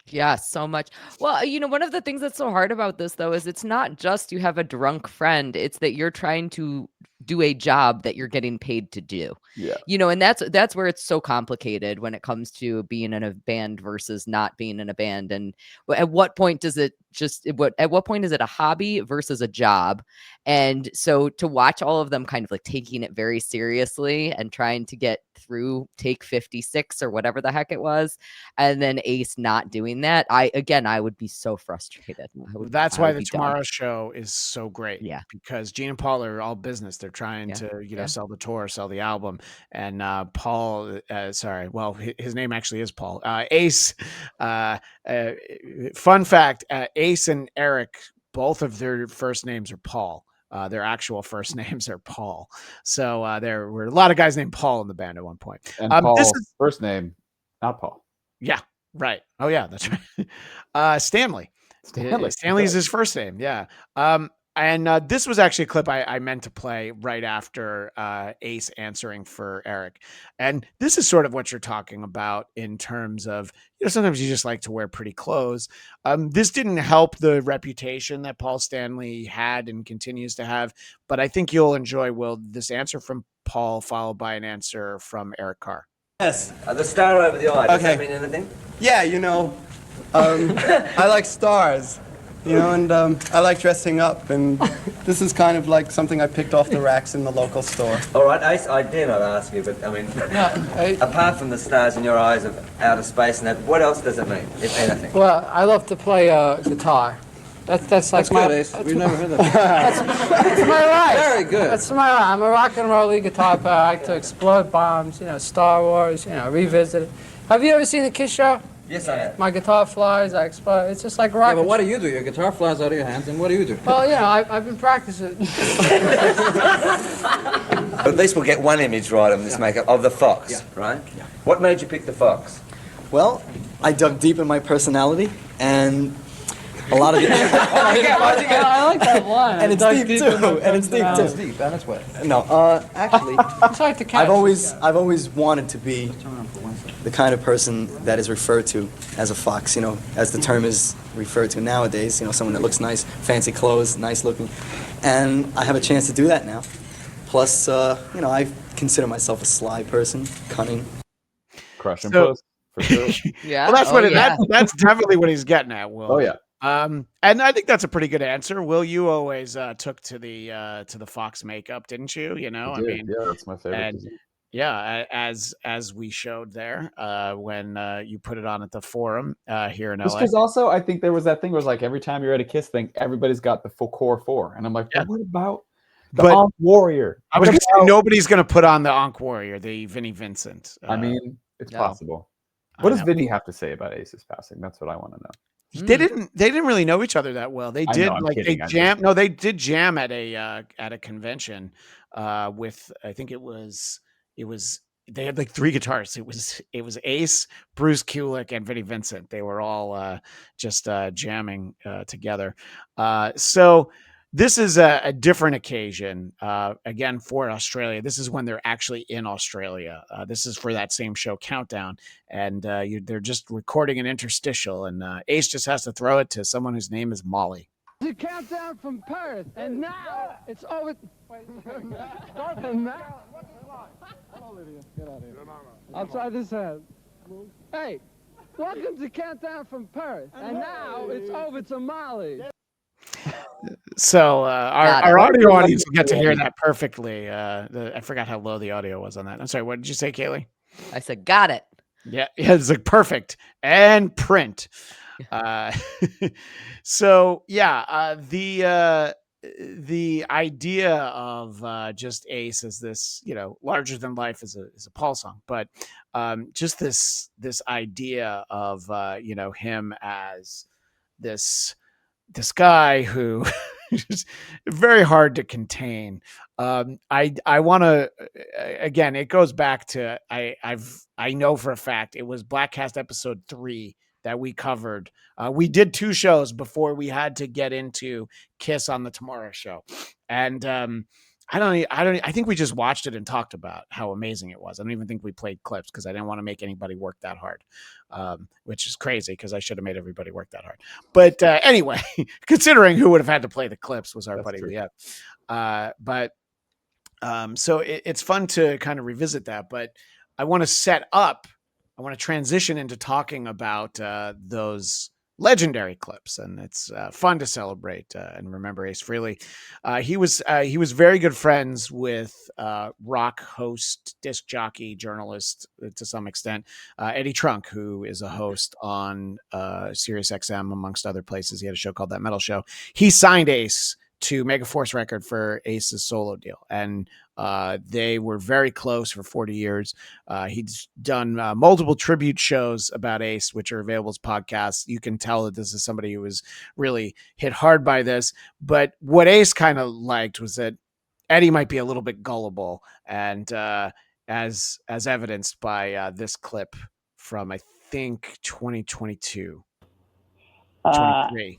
Yeah, so much. Well, one of the things that's so hard about this, though, is it's not just you have a drunk friend. It's that you're trying to do a job that you're getting paid to do.
Yeah.
And that's where it's so complicated when it comes to being in a band versus not being in a band. And at what point does it at what point is it a hobby versus a job? And so to watch all of them kind of like taking it very seriously and trying to get through take 56 or whatever the heck it was, and then Ace not doing that, I would be so frustrated.
That's why the Tomorrow Show is so great.
Yeah,
because Gene and Paul are all business. They're trying to sell the tour, sell the album, and Paul. His name actually is Paul. Ace. Fun fact: Ace and Eric, both of their first names are Paul. Their actual first names are Paul. So there were a lot of guys named Paul in the band at one point.
And Paul's first name, not Paul.
Yeah, right. Oh, yeah, that's right. Stanley. Stanley is his first name. Yeah. And this was actually a clip I meant to play right after Ace answering for Eric. And this is sort of what you're talking about in terms of, sometimes you just like to wear pretty clothes. This didn't help the reputation that Paul Stanley had and continues to have. But I think you'll enjoy, Will, this answer from Paul followed by an answer from Eric Carr.
Yes.
The star over the eye, does that mean anything?
Yeah, I like stars. And I like dressing up, and this is kind of like something I picked off the racks in the local store.
All right, Ace, I dare not ask you, but apart from the stars in your eyes of outer space and that, what else does it mean, if anything?
Well, I love to play guitar. That's like
good, Ace. We've never heard that.
That's my life.
Very good.
That's my life. I'm a rock and roll guitar player. I like to explode bombs, Star Wars, revisit it. Have you ever seen the KISS show?
Yes, I have.
My guitar flies, I explode. It's just like rock.
Yeah, but what do you do? Your guitar flies out of your hands, and what do you do?
Well, I've been practicing.
At least we'll get one image right on this makeup of the fox, right? Yeah. What made you pick the fox?
Well, I dug deep in my personality, and a lot of it.
I like that line.
And it's deep too. And it's deep too.
It's deep, and it's wet.
No, actually,
it's like the cat.
I've always wanted to be the kind of person that is referred to as a fox, as the term is referred to nowadays, someone that looks nice, fancy clothes, nice looking. And I have a chance to do that now. Plus, I consider myself a sly person, cunning.
Crushing puss, for sure.
Yeah.
Well, that's definitely what he's getting at, Will.
Oh, yeah.
And I think that's a pretty good answer. Will, you always took to the Fox makeup, didn't you? You know,
I mean, yeah, that's my favorite.
Yeah, as we showed there when you put it on at the forum here in LA.
Because also, I think there was that thing where it was like every time you're at a Kiss thing, everybody's got the full core 4, and I'm like, well, what about the Ankh Warrior?
I was going to say nobody's going to put on the Ankh Warrior, the Vinnie Vincent.
I mean, it's possible. What does Vinny have to say about Ace's passing? That's what I want to know.
They didn't really know each other that well. They did they did jam at a convention with, I think it was they had like 3 guitars. It was Ace, Bruce Kulick, and Vinnie Vincent. They were all just jamming together. So this is a different occasion, again, for Australia. This is when they're actually in Australia. This is for that same show, Countdown, and they're just recording an interstitial, and Ace just has to throw it to someone whose name is Molly.
The Countdown from Perth, and now it's over. Start from now. Get out of here. I'll try this hand. Hey, welcome to Countdown from Perth, and now it's over to Molly.
So our audio audience will get to hear that perfectly. I forgot how low the audio was on that. I'm sorry. What did you say, Cayley?
I said, got it.
Yeah, it's like perfect and print. So yeah, the idea of just Ace as this, larger than life is a Paul song, but just this idea of him as this guy who is very hard to contain. I want to, again, it goes back to, I know for a fact it was Bladtcast episode 3 that we covered. We did 2 shows before we had to get into Kiss on the Tomorrow Show. And I think we just watched it and talked about how amazing it was. I don't even think we played clips because I didn't want to make anybody work that hard, which is crazy because I should have made everybody work that hard. But anyway, considering who would have had to play the clips was our buddy Leah. So it's fun to kind of revisit that. But I want to transition into talking about those legendary clips, and it's fun to celebrate and remember Ace Frehley. He was very good friends with rock host, disc jockey, journalist to some extent, Eddie Trunk, who is a host on Sirius XM amongst other places. He had a show called That Metal Show. He signed Ace to Megaforce record for Ace's solo deal, and they were very close for 40 years. He's done multiple tribute shows about Ace, which are available as podcasts. You can tell that this is somebody who was really hit hard by this. But what Ace kind of liked was that Eddie might be a little bit gullible, and as evidenced by this clip from, I think, 2022.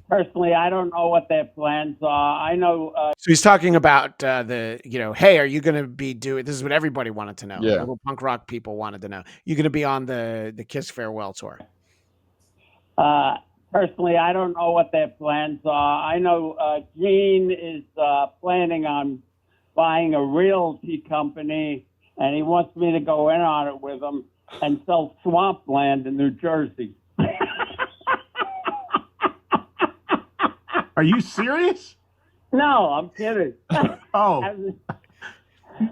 Personally, I don't know what their plans are. I know.
So he's talking about hey, are you going to be doing? This is what everybody wanted to know.
Yeah.
Little punk rock people wanted to know. You're going to be on the Kiss farewell tour.
Personally, I don't know what their plans are. I know Gene is planning on buying a realty company, and he wants me to go in on it with him and sell swampland in New Jersey.
Are you serious?
No, I'm kidding.
Oh,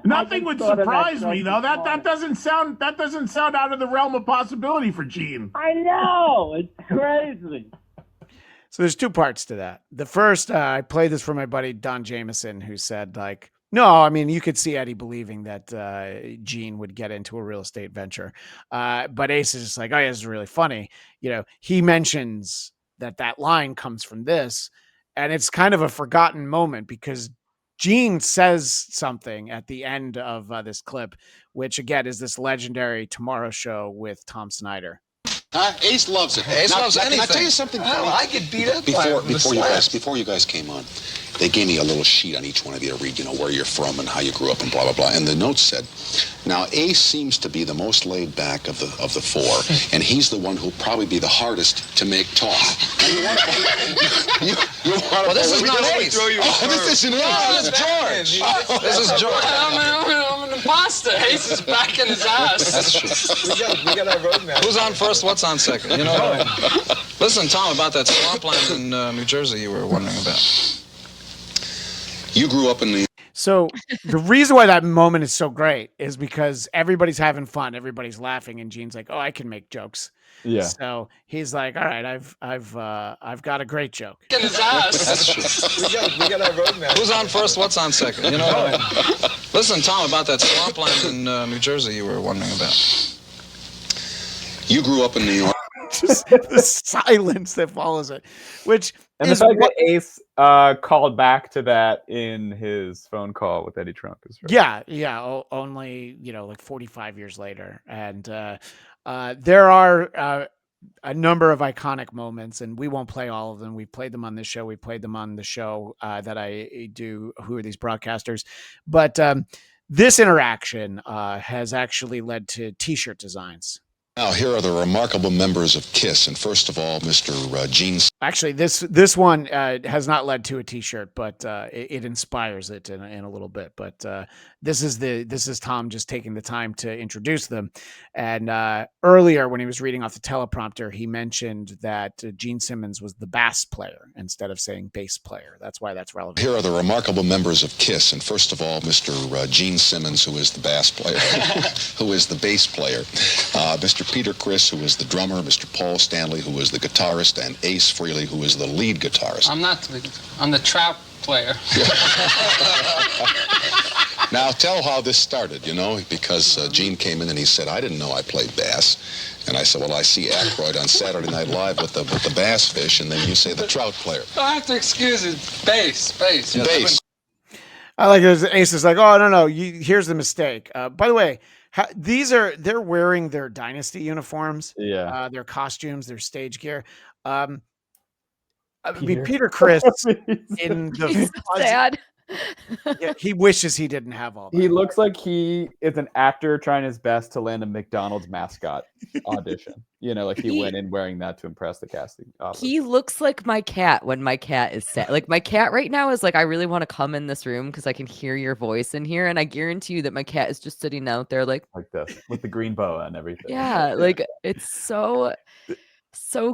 nothing would surprise me though. That doesn't sound out of the realm of possibility for Gene.
I know, it's crazy.
So there's 2 parts to that. The first, I played this for my buddy Don Jameson, who said no, I mean, you could see Eddie believing that Gene would get into a real estate venture, but Ace is just like, oh yeah, this is really funny. He mentions that line comes from this. And it's kind of a forgotten moment because Gene says something at the end of this clip, which again is this legendary Tomorrow Show with Tom Snyder.
Ace loves it.
Ace loves anything.
Can I tell you something funny?
I get beat up
before you guys came on. They gave me a little sheet on each one of you to read, where you're from and how you grew up and blah, blah, blah. And the note said, now, Ace seems to be the most laid back of the 4, and he's the one who'll probably be the hardest to make talk.
Well, this is not Ace.
This isn't Ace.
This is George. This is George.
Pasta. Ace is back in his ass.
That's true. We got our roadmap. Who's on first? What's on second? You know. Listen, Tom, about that swampland in New Jersey you were wondering about.
You grew up in the...
So the reason why that moment is so great is because everybody's having fun, everybody's laughing, and Gene's like, "Oh, I can make jokes."
Yeah.
So he's like, "All right, I've got a great joke."
In his ass.
That's true. We got our roadmap. Who's on first? What's on second? You know. Listen, Tom, about that swampland in New Jersey you were wondering about.
You grew up in New York.
Just the silence that follows it, which
and
is
the fact that Ace called back to that in his phone call with Eddie Trunk is right.
Yeah. Only like 45 years later, and there are a number of iconic moments, and we won't play all of them. We played them on this show. We played them on the show that I do. Who Are These Broadcasters? But this interaction has actually led to T-shirt designs.
Now, here are the remarkable members of KISS, and first of all, Mr. Gene.
Actually, this one has not led to a T-shirt, but it inspires it in a little bit. But this is Tom just taking the time to introduce them. And earlier, when he was reading off the teleprompter, he mentioned that Gene Simmons was the bass player instead of saying bass player. That's why that's relevant.
Here are the remarkable members of KISS, and first of all, Mr. Gene Simmons, who is the bass player, who is the bass player, Mr. Peter Criss, who is the drummer, Mr. Paul Stanley, who is the guitarist, and Ace Frehley, who is the lead guitarist.
I'm the trout player.
Now, tell how this started, because Gene came in and he said, "I didn't know I played bass." And I said, "Well, I see Aykroyd on Saturday Night Live with the bass fish," and then you say the trout player.
I have to excuse it. Bass.
Bass.
I like it. Ace is like, "Oh, no, here's the mistake." By the way, they're wearing their Dynasty uniforms, their costumes, their stage gear. Peter Criss in the
He's so sad.
Yeah, he wishes he didn't have all that.
He looks like he is an actor trying his best to land a McDonald's mascot audition. Like he went in wearing that to impress the casting office.
He looks like my cat when my cat is sad. Like my cat right now is like, I really want to come in this room because I can hear your voice in here. And I guarantee you that my cat is just sitting out there like
this with the green boa and everything.
Yeah, like it's so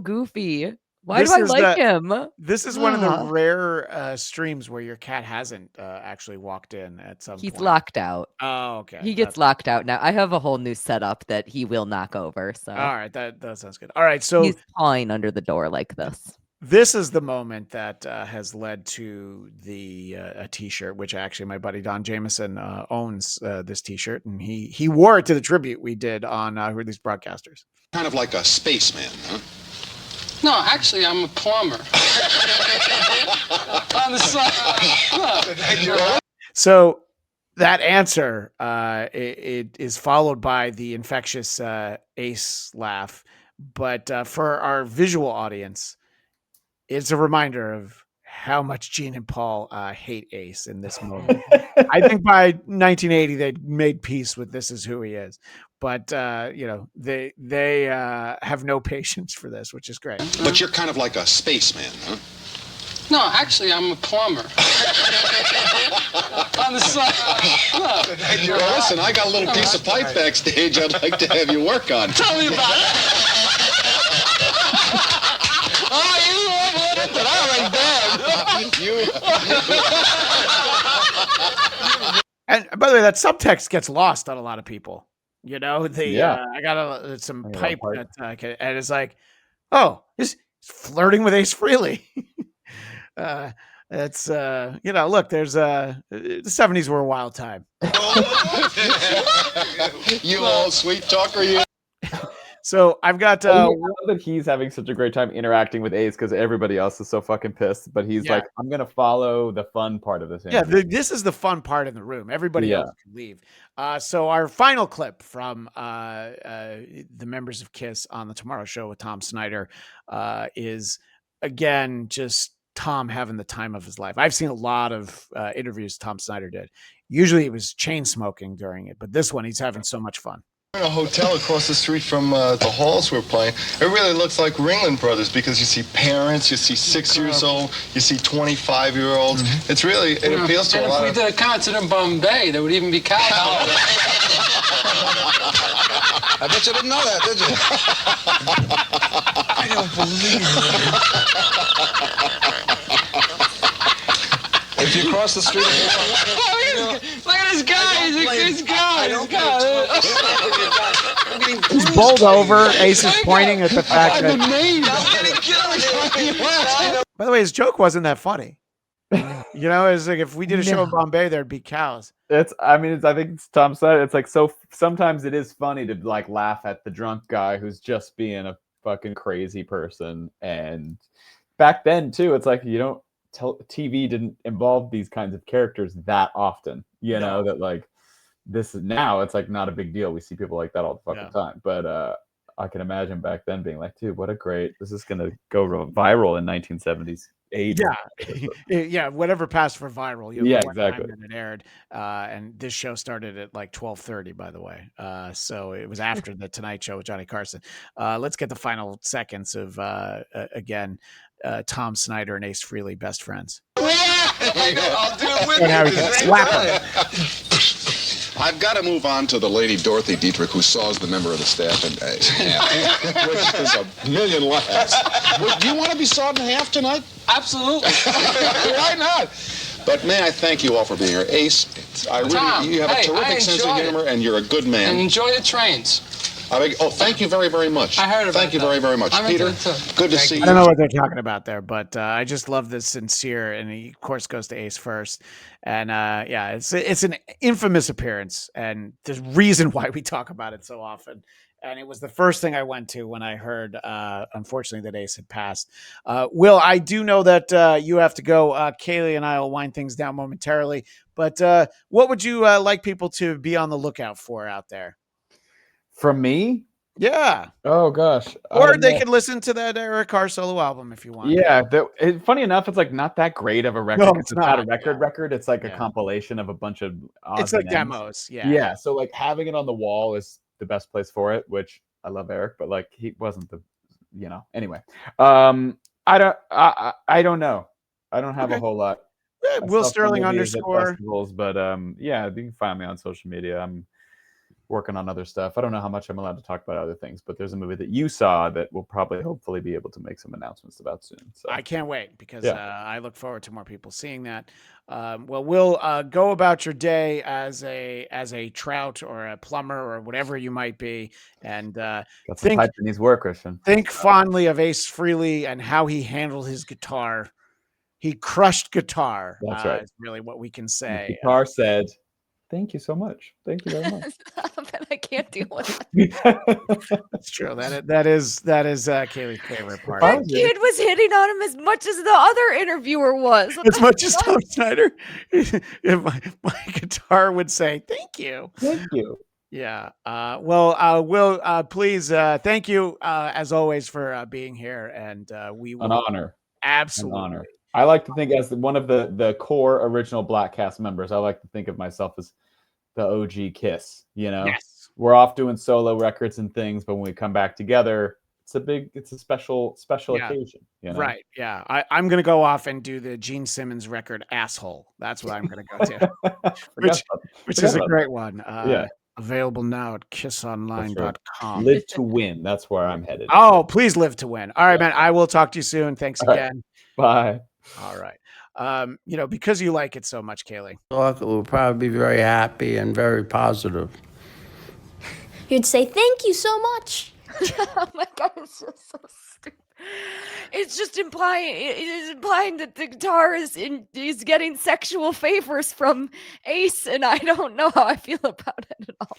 goofy. Why do I like him?
This is one of the rare streams where your cat hasn't actually walked in at some point.
He's locked out.
Oh, okay.
He gets locked out now. I have a whole new setup that he will knock over. So
all right, that sounds good. All right, so
he's pawing under the door like this.
This is the moment that has led to a T-shirt, which actually my buddy Don Jameson owns this T-shirt, and he wore it to the tribute we did on Who Are These Broadcasters.
Kind of like a spaceman, huh?
No, actually, I'm a plumber. On the side.
So that answer it is followed by the infectious Ace laugh, but for our visual audience, it's a reminder of how much Gene and Paul hate Ace in this moment. I think by 1980 they made peace with "This Is Who He Is," but they have no patience for this, which is great.
But you're kind of like a spaceman, huh?
No, actually, I'm a plumber. On the side.
Well, listen, I got a little piece of pipe backstage I'd like to have you work on.
Tell me about it. Oh, you want it, but I like that.
And by the way, that subtext gets lost on a lot of people. I got some pipe that, and it's like, oh, he's flirting with Ace Frehley. It's look, there's the 70s were a wild time.
You old sweet talker, you.
So I've got
I love that he's having such a great time interacting with Ace because everybody else is so fucking pissed. But he's like, I'm gonna follow the fun part of this.
This is the fun part in the room. Everybody else can leave. So our final clip from the members of KISS on the Tomorrow Show with Tom Snyder is again just Tom having the time of his life. I've seen a lot of interviews Tom Snyder did. Usually it was chain smoking during it, but this one he's having so much fun.
In a hotel across the street from the halls we're playing, it really looks like Ringling Brothers because you see parents, you see 6 years old, you see 25-year-olds. It's really, it appeals to a lot of...
if we did a concert in Bombay, there would even be cows.
I bet you didn't know that, did you? I don't believe it. If you cross the street...
Look at this guy! He's a guy!
He's bowled over. Ace is pointing at the fact that... By the way, his joke wasn't that funny. You know, it's like if we did a show in Bombay, there'd be cows.
I think it's Tom Snyder. It's like, so sometimes it is funny to like laugh at the drunk guy who's just being a fucking crazy person. And back then too, it's like, TV didn't involve these kinds of characters that often, know, that like this is now it's like not a big deal. We see people like that all the fucking time. But I can imagine back then being like, dude, this is gonna go viral in 1970s.
Yeah, whatever passed for viral.
Exactly.
When it aired, and this show started at like 12:30, by the way. So it was after the Tonight Show with Johnny Carson. Let's get the final seconds of again, Tom Snyder and Ace Frehley, best friends.
I'll do it with
And how he can slap her.
I've got to move on to the lady Dorothy Dietrich, who saws the member of the staff in half, which is a million laughs. Do you want to be sawed in half tonight?
Absolutely.
Why not? But may I thank you all for being here. Ace,
Tom,
you have a terrific sense of humor, and you're a good man.
And enjoy the trains.
Thank you very, very much.
I heard about
Thank you very, very much. Peter, good to see you.
I don't know what they're talking about there, but I just love this sincere, and he, of course, goes to Ace first. And it's an infamous appearance, and there's a reason why we talk about it so often. And it was the first thing I went to when I heard, unfortunately, that Ace had passed. Will, I do know that you have to go. Cayley and I will wind things down momentarily. But what would you like people to be on the lookout for out there?
From me?
Yeah.
Oh gosh.
Or they can listen to that Eric Carr solo album if you want.
Yeah. Funny enough, it's like not that great of a record.
No,
it's not a record. It's like a compilation of a bunch of
it's like demos. Yeah.
Yeah. So like having it on the wall is the best place for it, which I love Eric, but like he wasn't anyway. I don't know. I don't have a whole lot.
Will Sterling _
festivals, but you can find me on social media. I'm working on other stuff. I don't know how much I'm allowed to talk about other things, but there's a movie that you saw that we'll probably hopefully be able to make some announcements about soon. So
I can't wait because I look forward to more people seeing that. Well, we'll go about your day as a trout or a plumber or whatever you might be, and
got some pipe in his work, Christian.
Think fondly of Ace Frehley and how he handled his guitar. He crushed guitar.
That's right.
Is really what we can say.
The guitar said, "Thank you so much. Thank you very much."
But I can't deal with that.
That's true. That is Cayley's favorite part.
That kid was hitting on him as much as the other interviewer was.
As much as Tom Snyder. my guitar would say, "Thank you."
Thank you.
Yeah. Will, please, thank you as always for being here, and we will.
An honor.
Absolutely.
An honor. I like to think as one of the core original Bladtcast members, I like to think of myself as the OG Kiss,
Yes.
We're off doing solo records and things, but when we come back together, it's a special occasion,
Right. Yeah. I'm going to go off and do the Gene Simmons record Asshole. That's what I'm going to go to, which is a great one. Available now at kissonline.com.
Live to win. That's where I'm headed.
Oh, please live to win. All right, man. I will talk to you soon. Thanks again.
Bye.
All right. Because you like it so much, Cayley.
We'll probably be very happy and very positive.
You'd say, thank you so much.
Oh my God, it's just so stupid. It's just implying that the guitar is getting sexual favors from Ace, and I don't know how I feel about it at all.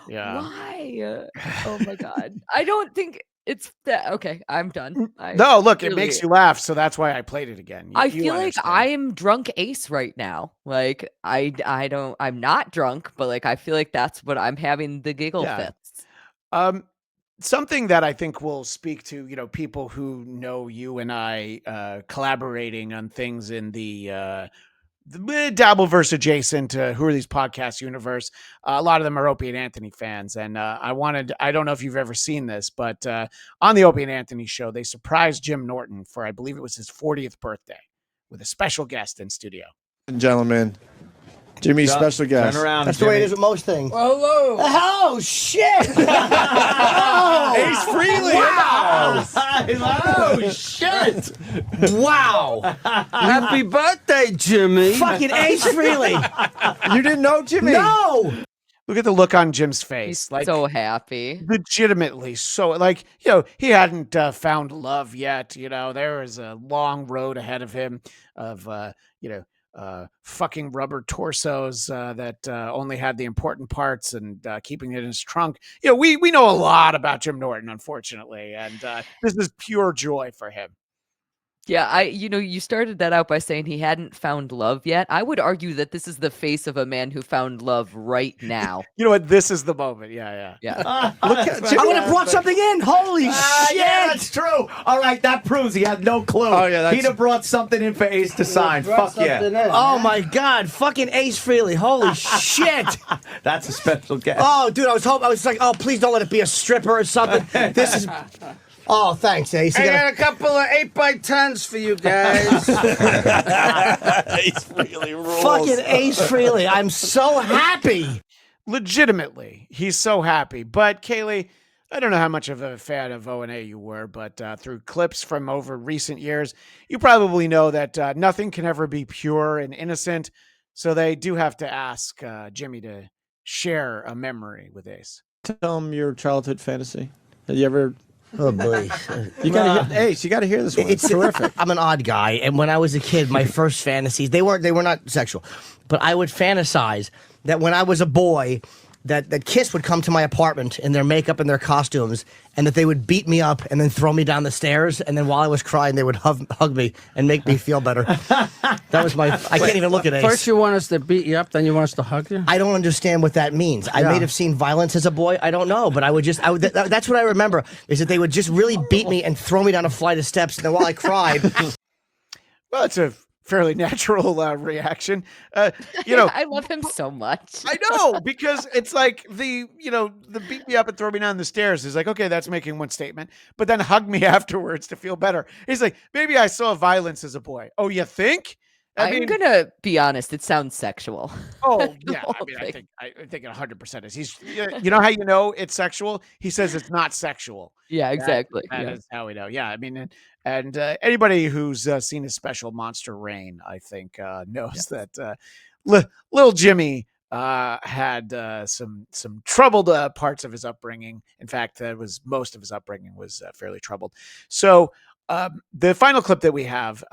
Yeah.
Why? Oh my God. I don't think it's that. Okay, I'm done.
No, look, it makes you laugh, so that's why I played it again.
I feel like I am drunk Ace right now. Like I'm not drunk, but like I feel like that's what I'm having the giggle fits.
Something that I think will speak to, people who know you and I collaborating on things in the the Dabbleverse adjacent to Who Are These Podcasts universe. A lot of them are Opie and Anthony fans. And I don't know if you've ever seen this, but on the Opie and Anthony show, they surprised Jim Norton for, I believe it was his 40th birthday with a special guest in studio.
Gentlemen, Jimmy's special guest.
Turn around,
That's the way it is with most things.
Hello.
Oh, shit. Oh,
Ace Frehley.
Wow.
Oh, shit.
Wow.
Happy birthday, Jimmy.
Fucking Ace Frehley.
You didn't know Jimmy?
No.
Look at the look on Jim's face.
He's so happy.
Legitimately so. Like, he hadn't found love yet. There was a long road ahead of him of, fucking rubber torsos that only had the important parts and keeping it in his trunk. We know a lot about Jim Norton, unfortunately, and this is pure joy for him.
Yeah, you started that out by saying he hadn't found love yet. I would argue that this is the face of a man who found love right now.
You know what? This is the moment. Yeah.
Yeah.
Look at, I would have brought something in. Holy shit.
Yeah, that's true. All right, that proves he had no clue.
Oh, yeah,
He'd have brought something in for Ace to sign. Fuck yeah.
Oh, my God. Fucking Ace Frehley. Holy shit.
That's a special guest.
Oh, dude, I was like, oh, please don't let it be a stripper or something. This is... Oh, thanks, Ace.
I got a couple of 8x10s for you guys.
Ace Frehley rules.
Fucking Ace Frehley. I'm so happy.
Legitimately, he's so happy. But Cayley, I don't know how much of a fan of O&A you were, but through clips from over recent years, you probably know that nothing can ever be pure and innocent. So they do have to ask Jimmy to share a memory with Ace.
Tell him your childhood fantasy. Have you ever...
Oh, boy.
You gotta hear this one. It's terrific.
I'm an odd guy, and when I was a kid, my first fantasies, they were not sexual, but I would fantasize that when I was a boy, that Kiss would come to my apartment in their makeup and their costumes, and that they would beat me up and then throw me down the stairs, and then while I was crying, they would hug me and make me feel better. That was I can't even look at Ace.
First you want us to beat you up, then you want us to hug you?
I don't understand what that means. I may have seen violence as a boy. I don't know, but that's what I remember, is that they would just really beat me and throw me down a flight of steps, and then while I cried...
Well, it's a fairly natural reaction.
I love him so much.
I know, because it's like the beat me up and throw me down the stairs is like, okay, that's making one statement, but then hug me afterwards to feel better. He's like, maybe I saw violence as a boy. Oh, you think?
I'm gonna be honest. It sounds sexual.
Oh yeah, I think it 100% is. He's, you know how you know it's sexual? He says it's not sexual.
Yeah, exactly.
That is how we know. Yeah, I mean, and anybody who's seen his special Monster Rain, I think, knows that little Jimmy had some troubled parts of his upbringing. In fact, most of his upbringing was fairly troubled. So. The final clip that we have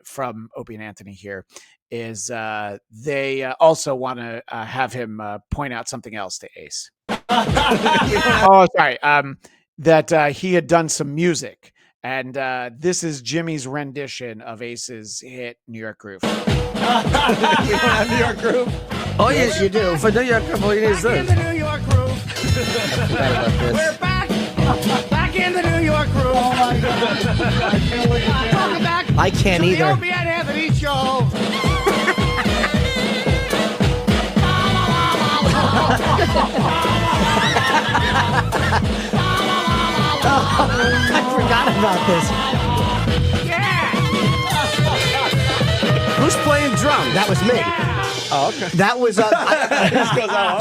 from Opie and Anthony here is they also want to have him point out something else to Ace. Oh, sorry. That he had done some music. And this is Jimmy's rendition of Ace's hit New York Groove.
We don't have New York Groove.
Oh, yes, you do. For New York Groove, all you need is this.
In the New York Groove. We're back. Back in the New York Groove. Oh, my God. Welcome back.
I can't either.
The Opie and Anthony Show.
I forgot about this.
Yeah.
Who's playing drums?
That was me.
Oh, okay.
That was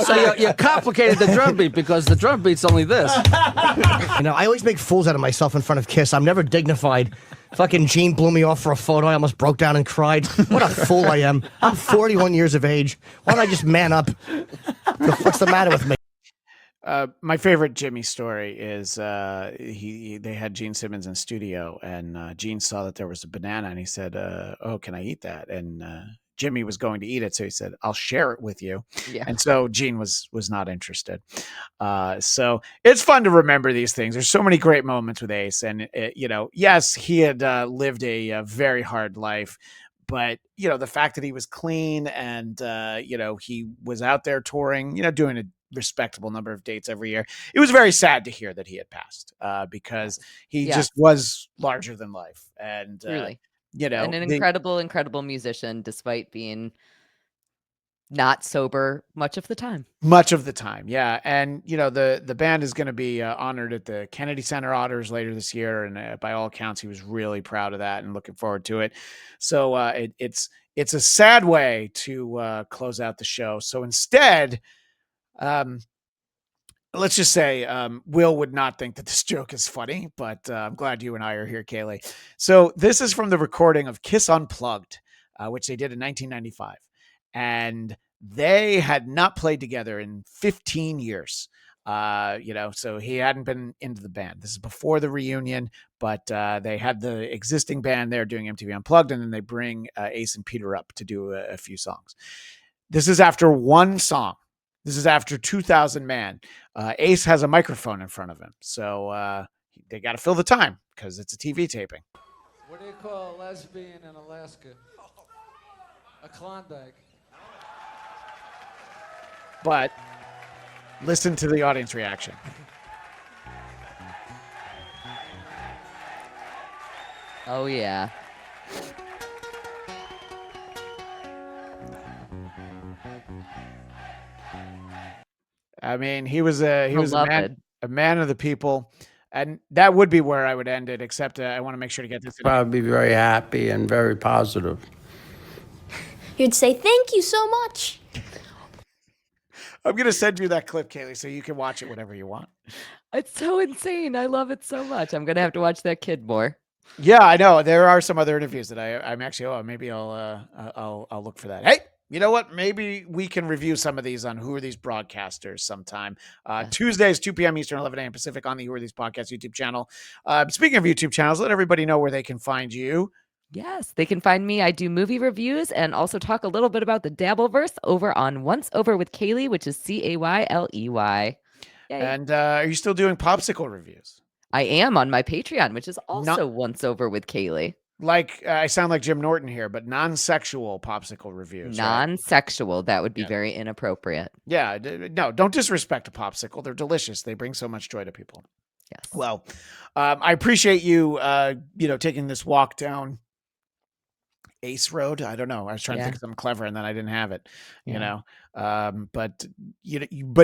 So you complicated the drum beat because the drum beat's only this.
I always make fools out of myself in front of Kiss. I'm never dignified. Fucking Gene blew me off for a photo. I almost broke down and cried. What a fool I am. I'm 41 years of age. Why don't I just man up? What's the matter with me?
My favorite Jimmy story is they had Gene Simmons in studio, and Gene saw that there was a banana, and he said, "Oh, can I eat that?" And Jimmy was going to eat it, so he said, "I'll share it with you."
Yeah.
And so Gene was not interested. So it's fun to remember these things. There's so many great moments with Ace, and yes, he had lived a very hard life. But, the fact that he was clean and, he was out there touring, doing a respectable number of dates every year. It was very sad to hear that he had passed because he just was larger than life. And
really, an incredible musician, despite being not sober much of the time.
Yeah. And the band is going to be honored at the Kennedy Center Honors later this year, and by all accounts he was really proud of that and looking forward to it. So it's a sad way to close out the show. So instead, let's just say Will would not think that this joke is funny, but I'm glad you and I are here, Cayley. So this is from the recording of Kiss Unplugged, which they did in 1995. And they had not played together in 15 years. So he hadn't been into the band. This is before the reunion, but they had the existing band there doing MTV Unplugged, and then they bring Ace and Peter up to do a few songs. This is after one song. This is after 2000 Man. Ace has a microphone in front of him, so they got to fill the time because it's a TV taping.
What do you call a lesbian in Alaska? A Klondike.
But listen to the audience reaction.
Oh, yeah.
I mean, he was a man of the people, and that would be where I would end it. Except I want to make sure to get this.
Probably be very happy and very positive.
You'd say thank you so much.
I'm gonna send you that clip, Cayley, so you can watch it whenever you want.
It's so insane. I love it so much. I'm gonna have to watch that kid more.
Yeah, I know. There are some other interviews that I'm actually. Oh, maybe I'll look for that. Hey, you know what? Maybe we can review some of these on Who Are These Broadcasters sometime. Tuesdays, 2 p.m. Eastern, 11 a.m. Pacific on the Who Are These Podcasts YouTube channel. Speaking of YouTube channels, let everybody know where they can find you.
Yes, they can find me. I do movie reviews and also talk a little bit about the Dabbleverse over on Once Over with Cayley, which is Cayley.
And are you still doing popsicle reviews?
I am on my Patreon, which is also Once Over with Cayley.
Like I sound like Jim Norton here, but non-sexual popsicle reviews.
Non-sexual. Right? That would be very inappropriate.
Yeah. No, don't disrespect a popsicle. They're delicious. They bring so much joy to people.
Yes.
Well, I appreciate you, taking this walk down Ace Road. I don't know. I was trying to think of something clever, and then I didn't have it. But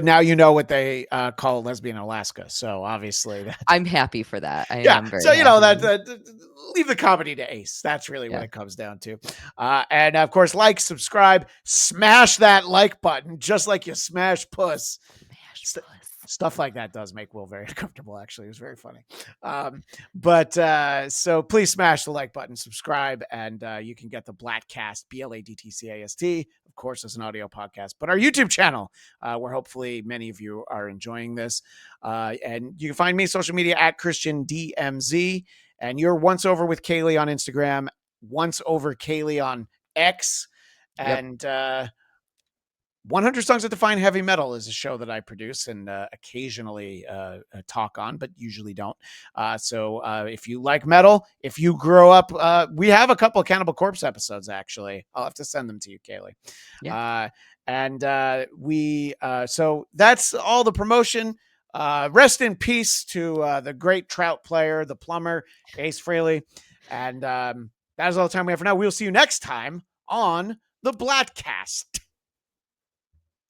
now you know what they call a lesbian in Alaska. So obviously,
I'm happy for that. I am very.
So
happy.
that leave the comedy to Ace. That's really what it comes down to. And of course, like, subscribe, smash that like button, just like you smash puss. Stuff like that does make Will very uncomfortable, actually. It was very funny. So please smash the like button, subscribe, and you can get the Bladtcast, Bladtcast, of course, as an audio podcast, but our YouTube channel, where hopefully many of you are enjoying this. And you can find me social media at ChristianDMZ, and you're Once Over with Cayley on Instagram, Once Over Cayley on X, and 100 Songs That Define Heavy Metal is a show that I produce and occasionally talk on, but usually don't. So if you like metal, if you grow up, we have a couple of Cannibal Corpse episodes, actually. I'll have to send them to you, Cayley. Yeah. So that's all the promotion. Rest in peace to the great trout player, the plumber, Ace Frehley. And that is all the time we have for now. We'll see you next time on the Bladtcast.